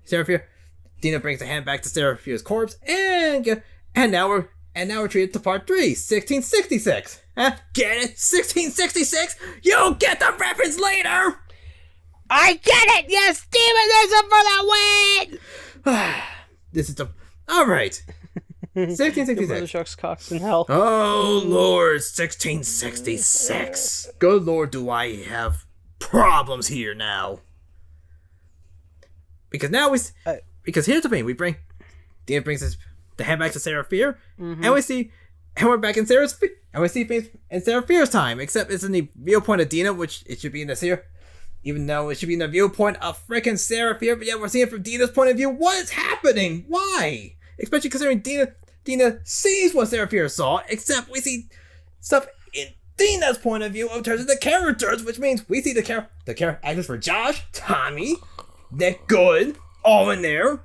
Speaker 2: Sarah Fear. Dina brings the hand back to Sarah Fear's corpse, and now we're treated to part 3, 1666. Huh? Get it? 1666? You'll get the reference later.
Speaker 1: I get it! Yes, Steven, there's a for the win!
Speaker 2: This is the... Alright. 1666.
Speaker 1: The shark's cocks in hell.
Speaker 2: Oh, Lord, 1666. Good Lord, do I have problems here now. Because here's the thing, Dina brings the hand back to Sarah Fear, and we're back in Sarah Fear's time, except it's in the viewpoint of Dina, which it should be in the Sarah... Even though it should be in the viewpoint of frickin' Sarah Fear, but yeah, we're seeing it from Dina's point of view. What is happening? Why? Especially considering Dina sees what Sarah Fear saw, except we see stuff in Dina's point of view in terms of the characters, which means we see the character actors for Josh, Tommy, Nick Good, all in there,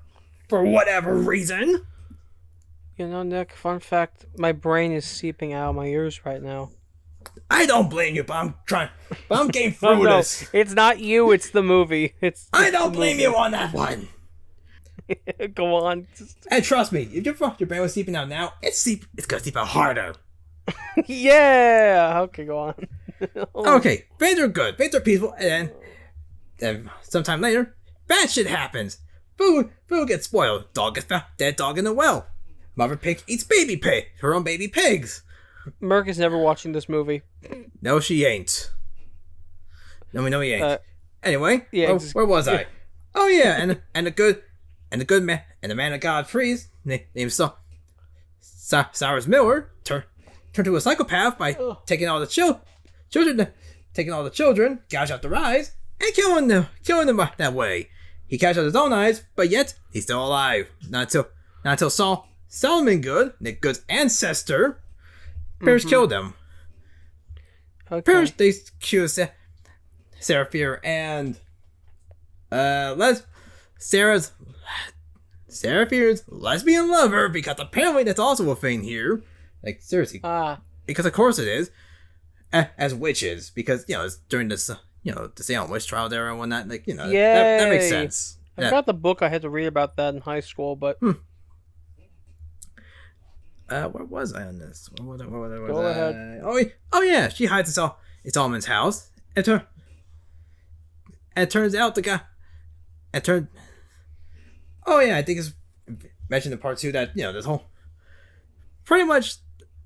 Speaker 2: for whatever reason.
Speaker 1: You know, Nick, fun fact, my brain is seeping out of my ears right now.
Speaker 2: I don't blame you, but I'm getting through this.
Speaker 1: It's not you, it's the movie.
Speaker 2: I don't blame you on that one.
Speaker 1: Go on.
Speaker 2: And trust me, if your brain was seeping out now, it's gonna seep out harder.
Speaker 1: Yeah. Okay, go on.
Speaker 2: Okay, things are good. Things are peaceful, and then sometime later, bad shit happens. Food gets spoiled. Dog gets found. Dead dog in the well. Mother pig eats baby pig. Her own baby pigs.
Speaker 1: Merc is never watching this movie.
Speaker 2: No, she ain't. No, we know he ain't. Anyway,
Speaker 1: yeah,
Speaker 2: where was I? Oh yeah, and the good man and the man of God priest named Cyrus Miller turned to a psychopath by taking all the children, gouge out their eyes, and killing them that way. He gouged out his own eyes, but yet he's still alive. Not until Solomon Good, Nick Good's ancestor, Parrish killed him.
Speaker 1: Okay.
Speaker 2: Parrish they accused Seraphir and Seraphir's lesbian lover, because apparently that's also a thing here. Like, seriously. Because of course it is. As witches, because, it's during this, the Salem witch trial era and whatnot, like, that makes sense.
Speaker 1: I got the book I had to read about that in high school, but...
Speaker 2: Where was I on this?
Speaker 1: Go ahead.
Speaker 2: Oh yeah, she hides in Solomon's house. And it turns out the guy... Oh yeah, I think it's mentioned in part 2 that, this whole... Pretty much,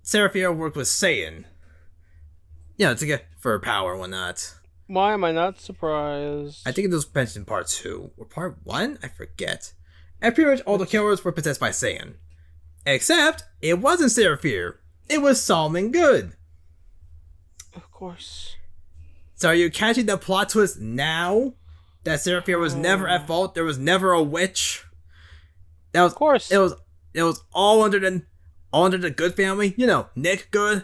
Speaker 2: Seraphia worked with Satan. To get for her power and whatnot.
Speaker 1: Why am I not surprised?
Speaker 2: I think it was mentioned in part 2. Or part 1? I forget. And pretty much all the killers were possessed by Satan. Except, it wasn't Seraphir. It was Solomon Good.
Speaker 1: Of course.
Speaker 2: So are you catching the plot twist now? That Seraphir was never at fault? There was never a witch? Of course. It was all under the Good family. Nick Good.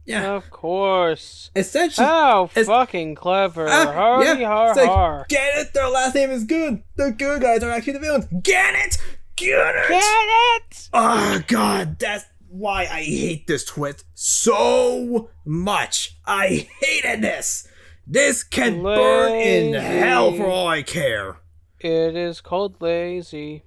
Speaker 2: Yeah.
Speaker 1: Of course.
Speaker 2: Essentially.
Speaker 1: How fucking clever. Har.
Speaker 2: Get it? Their last name is Good. The good guys are actually the villains. Get it? Get it?
Speaker 1: Get it?
Speaker 2: Oh, God. That's why I hate this twist so much. I hated this. This can burn in hell for all I care.
Speaker 1: It is called lazy.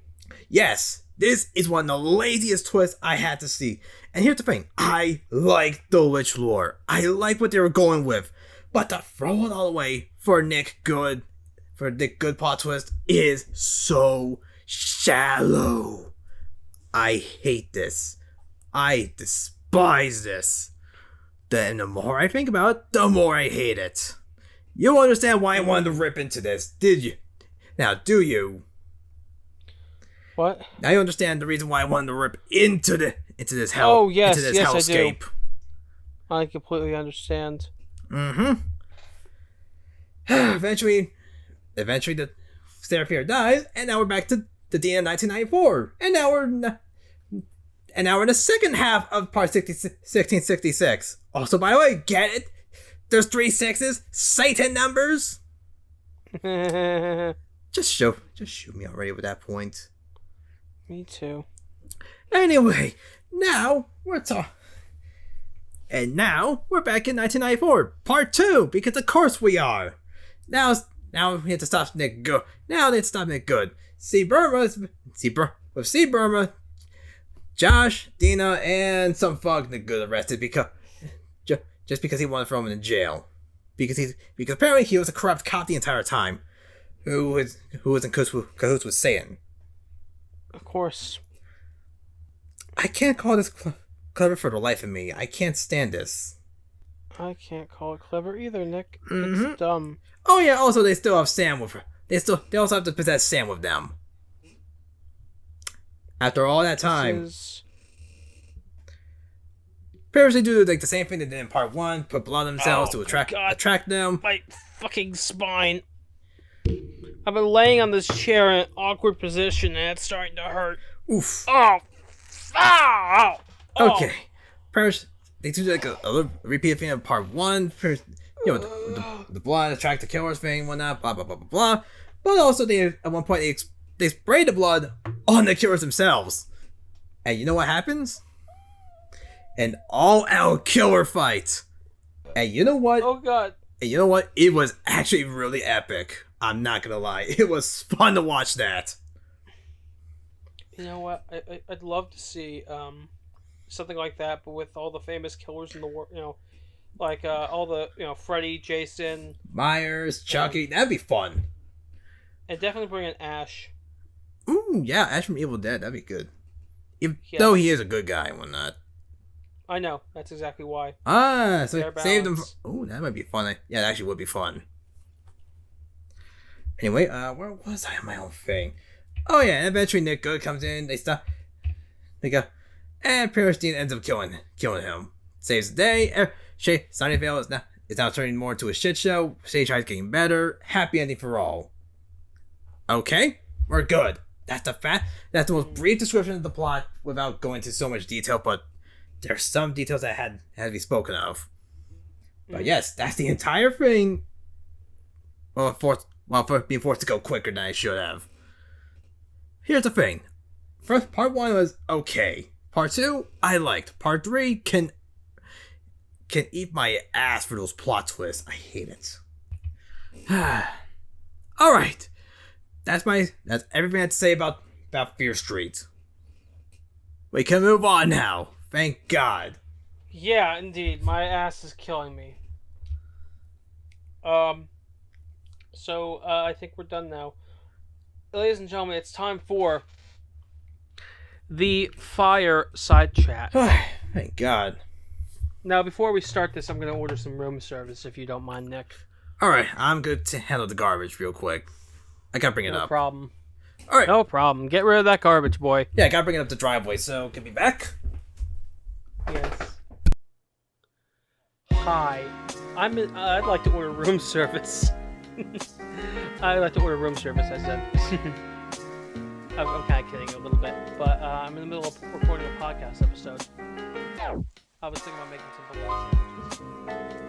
Speaker 2: Yes. This is one of the laziest twists I had to see. And here's the thing. I like the witch lore. I like what they were going with. But to throw it all away for Nick Good plot twist is so shallow. I hate this. I despise this. Then the more I think about it, the more I hate it. You understand why I wanted to rip into this, did you? Now, do you?
Speaker 1: What?
Speaker 2: Now you understand the reason why I wanted to rip into this hell.
Speaker 1: Oh yes,
Speaker 2: into this hellscape.
Speaker 1: I completely understand.
Speaker 2: Eventually, the Seraphir dies, and now we're back to the end of 1994, and now we're in the second half of part 1666. Also, by the way, get it? There's 3 6s, Satan numbers. Just shoot me already with that point.
Speaker 1: Me too.
Speaker 2: Anyway, now we're back in 1994, part 2, because of course we are. Now we have to stop Nick Good. C Burma, Josh, Dina, and some fuck Nick Good arrested because he wanted to throw him in jail. Because apparently he was a corrupt cop the entire time, who was in cahoots with Satan.
Speaker 1: Of course.
Speaker 2: I can't call this clever for the life of me. I can't stand this.
Speaker 1: I can't call it clever either, Nick. It's dumb.
Speaker 2: Oh yeah, also they still have Sam with her. They also have to possess Sam with them. After all that time. Parents, they do like the same thing they did in part 1, put blood on themselves to attract them.
Speaker 1: My fucking spine. I've been laying on this chair in an awkward position and it's starting to hurt.
Speaker 2: Oof.
Speaker 1: Oh.
Speaker 2: Okay. Parents, they do like a little repeat thing of part 1. First, the blood attract the killers thing, whatnot, blah blah blah blah blah. But also at one point they spray the blood on the killers themselves. And you know what happens? An all-out killer fight. And you know what?
Speaker 1: Oh god.
Speaker 2: And you know what? It was actually really epic. I'm not gonna lie. It was fun to watch that.
Speaker 1: You know what? I'd love to see something like that, but with all the famous killers in the world, like all the Freddy, Jason,
Speaker 2: Myers, Chucky. That'd be fun.
Speaker 1: and definitely bring in Ash.
Speaker 2: Ooh, yeah, Ash from Evil Dead. That'd be good. Even
Speaker 1: Yes.
Speaker 2: though he is a good guy and whatnot.
Speaker 1: I know, that's exactly why.
Speaker 2: So
Speaker 1: Fair
Speaker 2: save them.
Speaker 1: balance.
Speaker 2: Oh, that might be fun. Yeah, that actually would be fun. Anyway, where was I on my own thing? Oh yeah, and eventually Nick Good comes in. They stop. They go, and pretty much Dean ends up killing him. Saves the day. Sunnyvale is now turning more into a shit show. Stage High's getting better. Happy ending for all. Okay, we're good. That's the most brief description of the plot without going into so much detail, but there's some details that had to be spoken of. But yes, that's the entire thing. Well, for being forced to go quicker than I should have. Here's the thing. First, part 1 was okay. Part 2, I liked. Part 3 can eat my ass for those plot twists. I hate it. Alright. That's everything I have to say about Fear Street. We can move on now. Thank God.
Speaker 1: Yeah, indeed. My ass is killing me. So, I think we're done now. Ladies and gentlemen, it's time for the Fireside chat.
Speaker 2: Thank God.
Speaker 1: Now, before we start this, I'm going to order some room service, if you don't mind, Nick.
Speaker 2: Alright, I'm good to handle the garbage real quick. I gotta bring it up.
Speaker 1: No problem.
Speaker 2: Alright.
Speaker 1: No problem. Get rid of that garbage, boy.
Speaker 2: Yeah, I gotta bring it up the driveway, so get me back.
Speaker 1: Yes. Hi. I'd like to order room service. I'd like to order room service, I said. I'm kind of kidding a little bit, but I'm in the middle of recording a podcast episode. I was thinking about making some bologna sandwiches.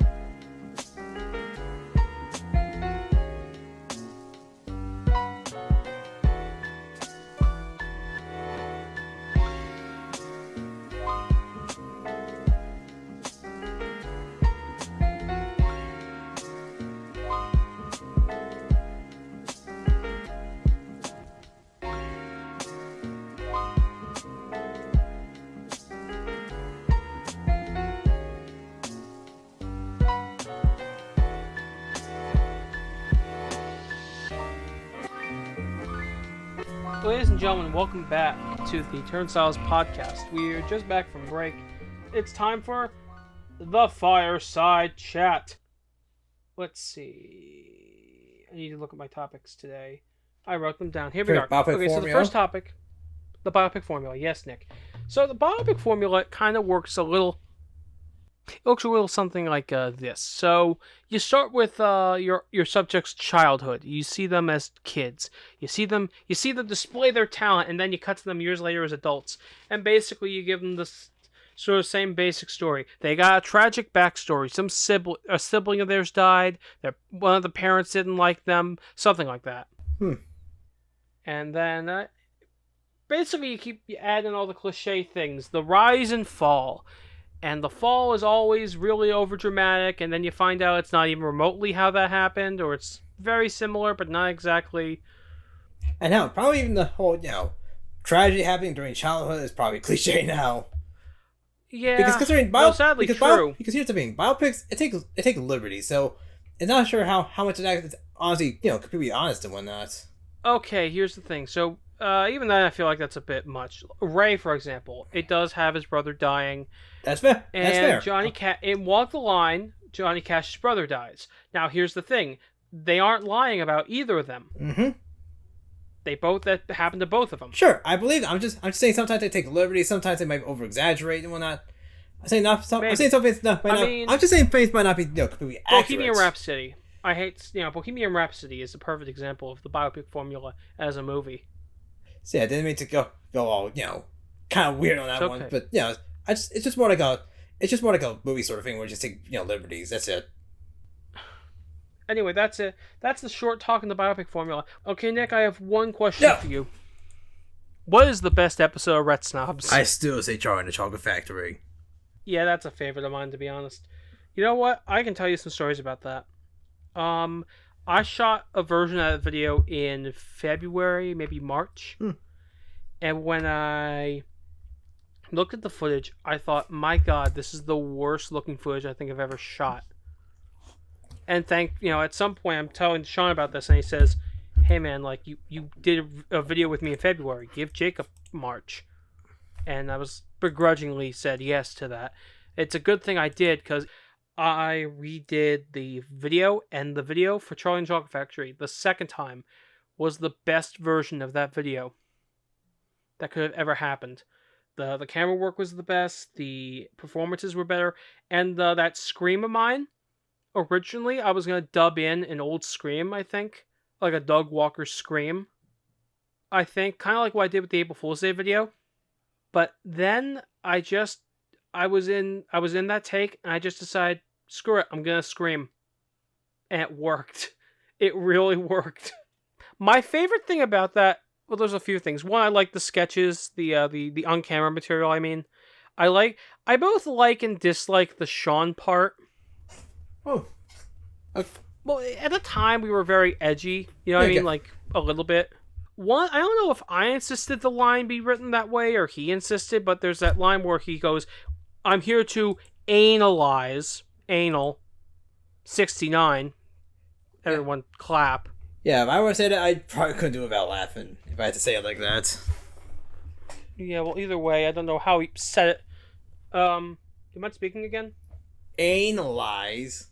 Speaker 1: Ladies and gentlemen, welcome back to the Turnstiles podcast. We're just back from break. It's time for the Fireside chat. Let's see. I need to look at my topics today. I wrote them down. Here we are. Okay, so the first topic, the biopic formula. Yes, Nick. So the biopic formula kind of works a little. It looks a little something like this. So you start with your subject's childhood. You see them as kids. You see them display their talent, and then you cut to them years later as adults. And basically, you give them this sort of same basic story. They got a tragic backstory. A sibling of theirs died. One of the parents didn't like them. Something like that. And then basically, you keep adding all the cliche things. The rise and fall. And the fall is always really overdramatic, and then you find out it's not even remotely how that happened, or it's very similar, but not exactly.
Speaker 2: And now, probably even the whole, tragedy happening during childhood is probably cliche now.
Speaker 1: Yeah,
Speaker 2: because considering
Speaker 1: sadly true.
Speaker 2: Because here's the thing, biopics it takes liberty, so it's not sure how much of that is honestly, completely honest and whatnot.
Speaker 1: Okay, here's the thing. So even then, I feel like that's a bit much. Ray, for example, it does have his brother dying.
Speaker 2: That's fair.
Speaker 1: And
Speaker 2: that's fair.
Speaker 1: In Walk the Line, Johnny Cash's brother dies. Now, here's the thing: they aren't lying about either of them.
Speaker 2: Mm-hmm.
Speaker 1: That happened to both of them.
Speaker 2: Sure, I believe it. I'm just saying sometimes they take liberty, sometimes they might over exaggerate and whatnot. I'm saying not. I'm saying some things not. I'm just saying things might not be completely accurate.
Speaker 1: Bohemian Rhapsody. I hate Bohemian Rhapsody is the perfect example of the biopic formula as a movie.
Speaker 2: So yeah, I didn't mean to go all kind of weird on that one, but it's just more like a movie sort of thing where you just take liberties. That's it.
Speaker 1: Anyway, that's it. That's the short talk in the biopic formula. Okay, Nick, I have one question for you. What is the best episode of Retsnobs?
Speaker 2: I still say Charlie and the Chocolate Factory.
Speaker 1: Yeah, that's a favorite of mine, to be honest. You know what? I can tell you some stories about that. I shot a version of that video in February, maybe March. And when I looked at the footage. I thought, my God, this is the worst looking footage I think I've ever shot. And at some point I'm telling Sean about this, and he says, hey man, like you did a video with me in February. Give Jacob March. And I was begrudgingly said yes to that. It's a good thing I did, because I redid the video, and the video for Charlie and the Chocolate Factory the second time was the best version of that video that could have ever happened. The camera work was the best, the performances were better, and that scream of mine, originally I was going to dub in an old scream, I think, like a Doug Walker scream, I think, kind of like what I did with the April Fool's Day video. But then I was in that take, and I just decided, screw it, I'm gonna scream. And it worked. It really worked. My favorite thing about that, well, there's a few things. One, I like the sketches, the on-camera material, I mean. I both like and dislike the Sean part.
Speaker 2: Oh. Okay.
Speaker 1: Well, at the time, we were very edgy, you know what I mean? Like, a little bit. One, I don't know if I insisted the line be written that way, or he insisted, but there's that line where he goes, I'm here to analyze, anal, 69. Everyone clap.
Speaker 2: Yeah, if I were to say that, I probably couldn't do it without laughing, if I had to say it like that.
Speaker 1: Yeah, well, either way, I don't know how he said it. Do you mind speaking again?
Speaker 2: Analyze?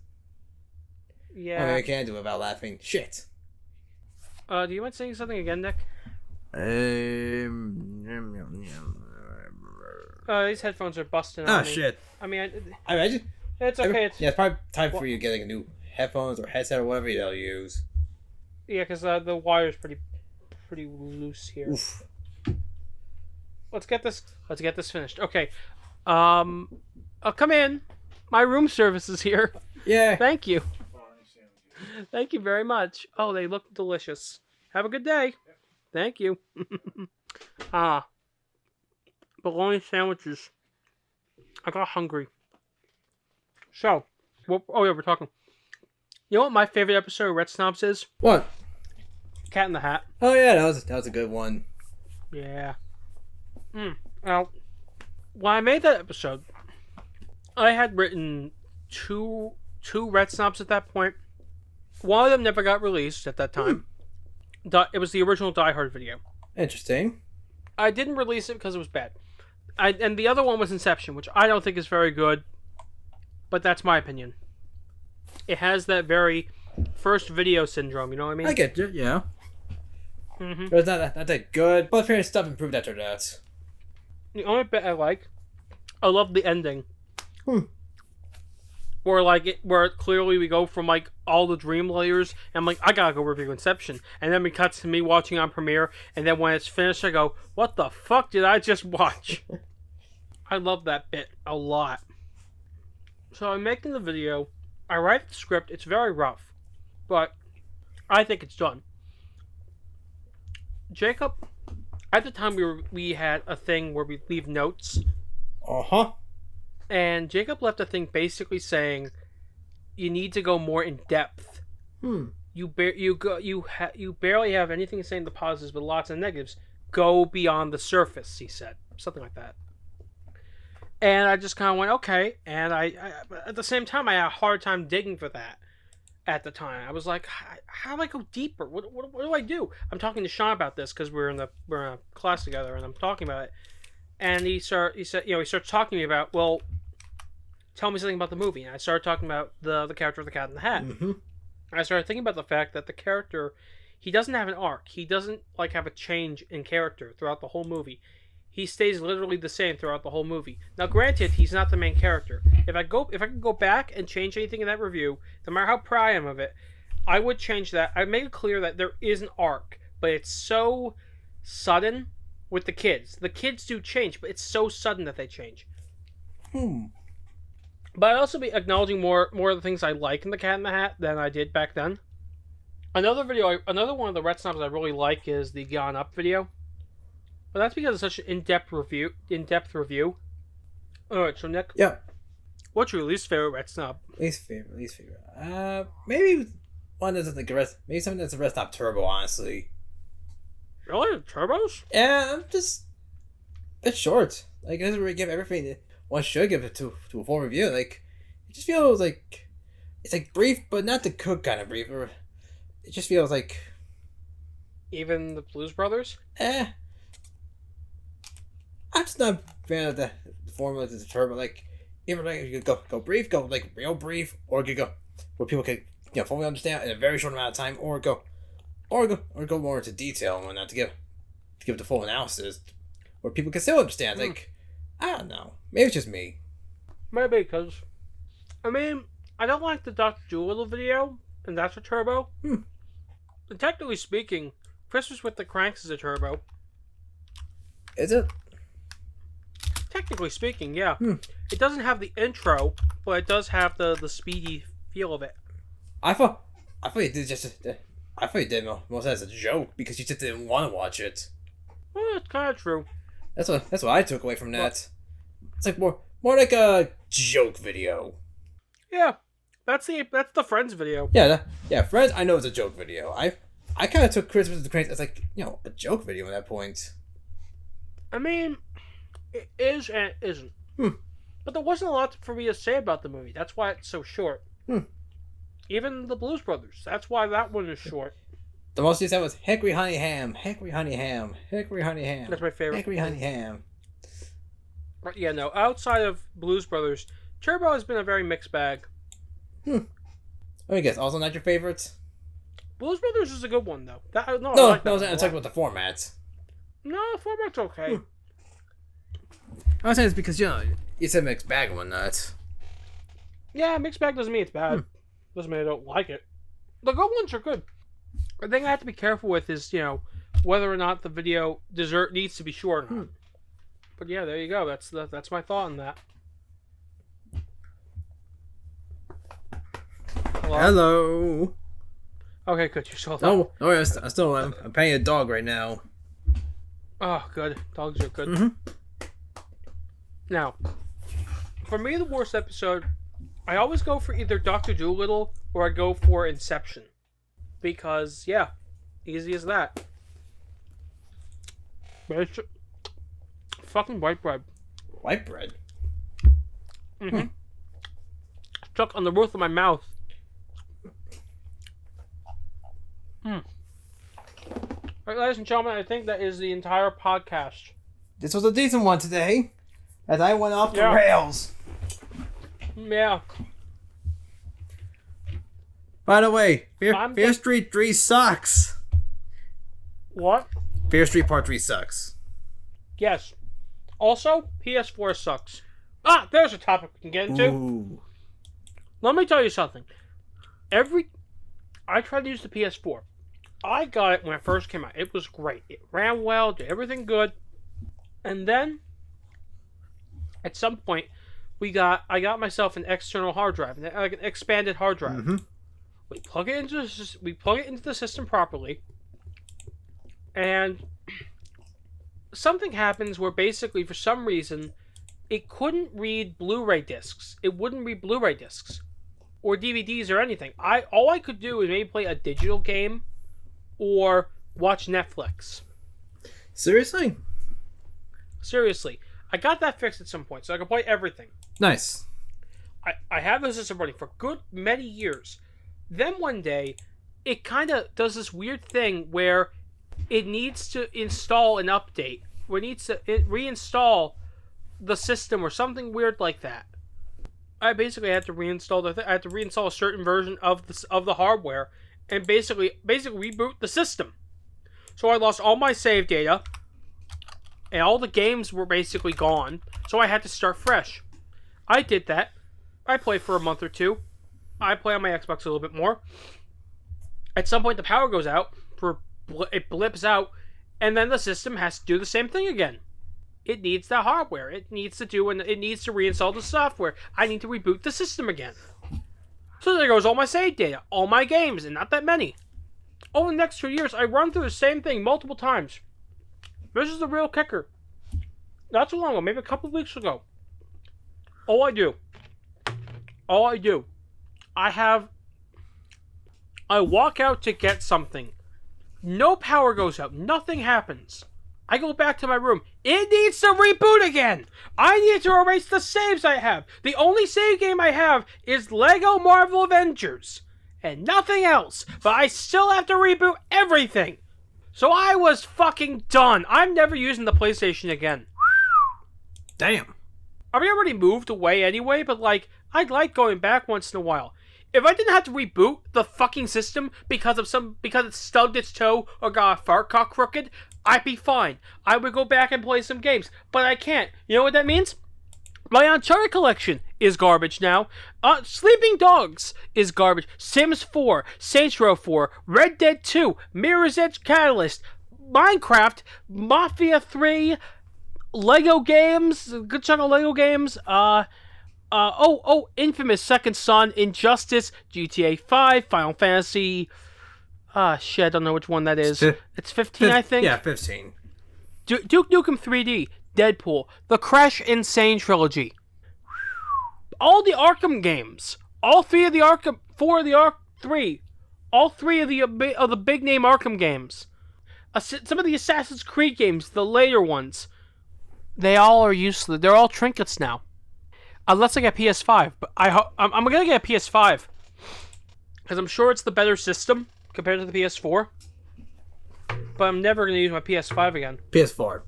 Speaker 1: Yeah.
Speaker 2: I mean, I can't do it without laughing. Shit.
Speaker 1: Do you mind saying something again, Nick? These headphones are busting on me.
Speaker 2: Shit.
Speaker 1: I mean,
Speaker 2: I imagine.
Speaker 1: it's okay.
Speaker 2: Yeah, it's probably time for you getting a new headphones or headset or whatever you'll use.
Speaker 1: Yeah, because the wire's pretty loose here.
Speaker 2: Oof.
Speaker 1: Let's get this finished. Okay. I'll come in. My room service is here.
Speaker 2: Yeah.
Speaker 1: Thank you. Thank you very much. Oh, they look delicious. Have a good day. Thank you. Bologna sandwiches. I got hungry. So, we're talking. You know what my favorite episode of Retsnobs is?
Speaker 2: What?
Speaker 1: Cat in the Hat.
Speaker 2: Oh yeah, that was a good one.
Speaker 1: Yeah. Well, when I made that episode, I had written two Retsnobs at that point. One of them never got released at that time. It was the original Die Hard video.
Speaker 2: Interesting.
Speaker 1: I didn't release it because it was bad. And the other one was Inception, which I don't think is very good, but that's my opinion. It has that very first video syndrome, you know what I mean?
Speaker 2: I get you, yeah.
Speaker 1: Mm-hmm.
Speaker 2: But it's not that good, but fair stuff improved after that.
Speaker 1: The only bit I love the ending. Where clearly we go from like all the dream layers, and I'm like, I gotta go review Inception, and then we cut to me watching on Premiere, and then when it's finished, I go, what the fuck did I just watch? I love that bit a lot. So I'm making the video. I write the script. It's very rough, but I think it's done. Jacob, at the time we had a thing where we leave notes. And Jacob left a thing basically saying, you need to go more in depth. You barely have anything saying the positives, but lots of negatives. Go beyond the surface, he said. Something like that. And I just kind of went, okay. And I at the same time, I had a hard time digging for that at the time. I was like, how do I go deeper? What do I do? I'm talking to Sean about this because we're in a class together, and I'm talking about it. And he starts talking to me about, well, tell me something about the movie. And I started talking about the character of the Cat in the Hat.
Speaker 2: Mm-hmm.
Speaker 1: I started thinking about the fact that the character, he doesn't have an arc. He doesn't have a change in character throughout the whole movie. He stays literally the same throughout the whole movie. Now, granted, he's not the main character. If I could go back and change anything in that review, no matter how proud I am of it, I would change that. I'd make it clear that there is an arc, but it's so sudden with the kids. The kids do change, but it's so sudden that they change. But I'd also be acknowledging more of the things I like in the Cat in the Hat than I did back then. Another one of the Retsnobs I really like is the Gone Up video. But that's because it's such an in-depth review. Alright, so Nick.
Speaker 2: Yeah.
Speaker 1: What's your least favorite Retsnob?
Speaker 2: Least favorite. Maybe one that's like maybe something that's a Retsnob Turbo, honestly.
Speaker 1: Really? Turbos?
Speaker 2: Yeah, I'm just it's short. Like, it doesn't really give everything that one should give it to a full review. Like, it just feels like it's like brief, but not the Cook kind of brief. Or it just feels like
Speaker 1: Even the Blues Brothers?
Speaker 2: I'm just not a fan of the formula of the Turbo. Like, either like you could go brief, go like real brief, or you could go where people could fully understand in a very short amount of time, or go more into detail and whatnot to give the full analysis where people can still understand. Like, I don't know, maybe it's just me.
Speaker 1: Maybe, because, I mean, I don't like the Dr. Dolittle video, and that's a Turbo. And technically speaking, Christmas with the Cranks is a Turbo.
Speaker 2: Is it?
Speaker 1: Technically speaking, yeah. It doesn't have the intro, but it does have the speedy feel of it.
Speaker 2: I thought you did I thought you did most as a joke because you just didn't want to watch it.
Speaker 1: Well, it's kind of true.
Speaker 2: That's what I took away from that. It's like more like a joke video.
Speaker 1: Yeah, that's the Friends video.
Speaker 2: Yeah, Friends. I know it's a joke video. I kind of took Christmas with the Cranks as like a joke video at that point.
Speaker 1: I mean, it is and it isn't. But there wasn't a lot for me to say about the movie. That's why it's so short. Even the Blues Brothers. That's why that one is short.
Speaker 2: The most you said was Hickory Honey Ham, Hickory Honey Ham, Hickory Honey Ham.
Speaker 1: That's my favorite.
Speaker 2: Hickory Honey Ham.
Speaker 1: But yeah, no. Outside of Blues Brothers, Turbo has been a very mixed bag.
Speaker 2: Let me guess. Also, not your favorite?
Speaker 1: Blues Brothers is a good one though.
Speaker 2: I'm talking about the format.
Speaker 1: No, the format's okay.
Speaker 2: I was saying it's because you said mixed bag and whatnot.
Speaker 1: Yeah, mixed bag doesn't mean it's bad. Doesn't mean I don't like it. The good ones are good. The thing I have to be careful with is, whether or not the video needs to be short or not. But yeah, there you go. That's my thought on that.
Speaker 2: Hello.
Speaker 1: Okay, good. You're still
Speaker 2: Oh, I'm paying a dog right now.
Speaker 1: Oh, good. Dogs are good. Now, for me, the worst episode, I always go for either Dr. Dolittle or I go for Inception. Because, yeah, easy as that. But it's fucking white bread.
Speaker 2: White bread?
Speaker 1: Stuck on the roof of my mouth. Alright, ladies and gentlemen, I think that is the entire podcast.
Speaker 2: This was a decent one today, as I went off the rails.
Speaker 1: Yeah.
Speaker 2: By the way, Fear Street 3 sucks.
Speaker 1: What?
Speaker 2: Fear Street Part 3 sucks.
Speaker 1: Yes. Also, PS4 sucks. Ah, there's a topic we can get into.
Speaker 2: Ooh.
Speaker 1: Let me tell you something. I tried to use the PS4. I got it when it first came out. It was great. It ran well, did everything good. And then, at some point, I got myself an external hard drive, like an expanded hard drive. We plug it into the system properly, and something happens where basically, for some reason, it couldn't read Blu-ray discs. It wouldn't read Blu-ray discs or DVDs or anything. All I could do was maybe play a digital game or watch Netflix.
Speaker 2: Seriously?
Speaker 1: Seriously. I got that fixed at some point, so I could play everything.
Speaker 2: Nice.
Speaker 1: I have the system running for good many years. Then one day, it kind of does this weird thing where it needs to install an update. Where it needs to reinstall the system or something weird like that. I basically had to reinstall I had to reinstall a certain version of the hardware and basically reboot the system. So I lost all my save data and all the games were basically gone. So I had to start fresh. I did that. I played for a month or two. I play on my Xbox a little bit more. At some point the power goes out, it blips out, and then the system has to do the same thing again. It needs the hardware. It needs to reinstall the software. I need to reboot the system again. So there goes all my save data, all my games, and not that many. Over the next 2 years, I run through the same thing multiple times. This is the real kicker. Not too long ago, maybe a couple of weeks ago. All I do, I walk out to get something. No power goes out. Nothing happens. I go back to my room. It needs to reboot again. I need to erase the saves I have. The only save game I have is Lego Marvel Avengers. And nothing else. But I still have to reboot everything. So I was fucking done. I'm never using the PlayStation again.
Speaker 2: Damn.
Speaker 1: I mean, I already moved away anyway, but like, I'd like going back once in a while. If I didn't have to reboot the fucking system because it stubbed its toe or got a fart cock crooked, I'd be fine. I would go back and play some games, but I can't. You know what that means? My Uncharted collection is garbage now. Sleeping Dogs is garbage. Sims 4, Saints Row 4, Red Dead 2, Mirror's Edge Catalyst, Minecraft, Mafia 3, Lego games, a good chunk of Lego games, Infamous Second Son, Injustice, GTA 5, Final Fantasy, shit, I don't know which one that is. It's 15, I think?
Speaker 2: Yeah, 15.
Speaker 1: Duke Nukem 3D, Deadpool, the Crash Insane trilogy, all the Arkham games, all three of the big name Arkham games, some of the Assassin's Creed games, the later ones, they all are useless. They're all trinkets now. Unless I get PS5, but I'm gonna get a PS5 because I'm sure it's the better system compared to the PS4. But I'm never gonna use my PS5 again.
Speaker 2: PS4.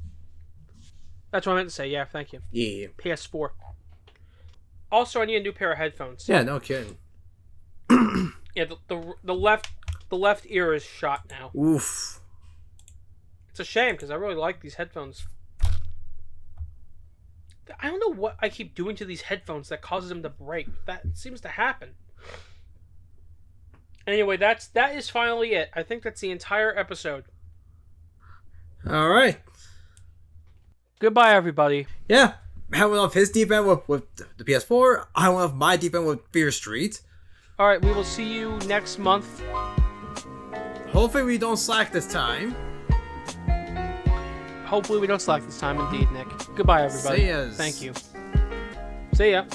Speaker 1: That's what I meant to say. Yeah, thank you.
Speaker 2: Yeah.
Speaker 1: PS4. Also, I need a new pair of headphones.
Speaker 2: Yeah, no kidding.
Speaker 1: Yeah, the left ear is shot now.
Speaker 2: Oof.
Speaker 1: It's a shame because I really like these headphones. I don't know what I keep doing to these headphones that causes them to break. That seems to happen. Anyway, that is finally it. I think that's the entire episode.
Speaker 2: All right.
Speaker 1: Goodbye, everybody.
Speaker 2: Yeah. I went off his deep end with the PS4. I went off my deep end with Fear Street.
Speaker 1: All right, we will see you next month.
Speaker 2: Hopefully we don't slack this time.
Speaker 1: Hopefully we don't slack this time, indeed, Nick. Goodbye, everybody.
Speaker 2: See yas.
Speaker 1: Thank you. See ya.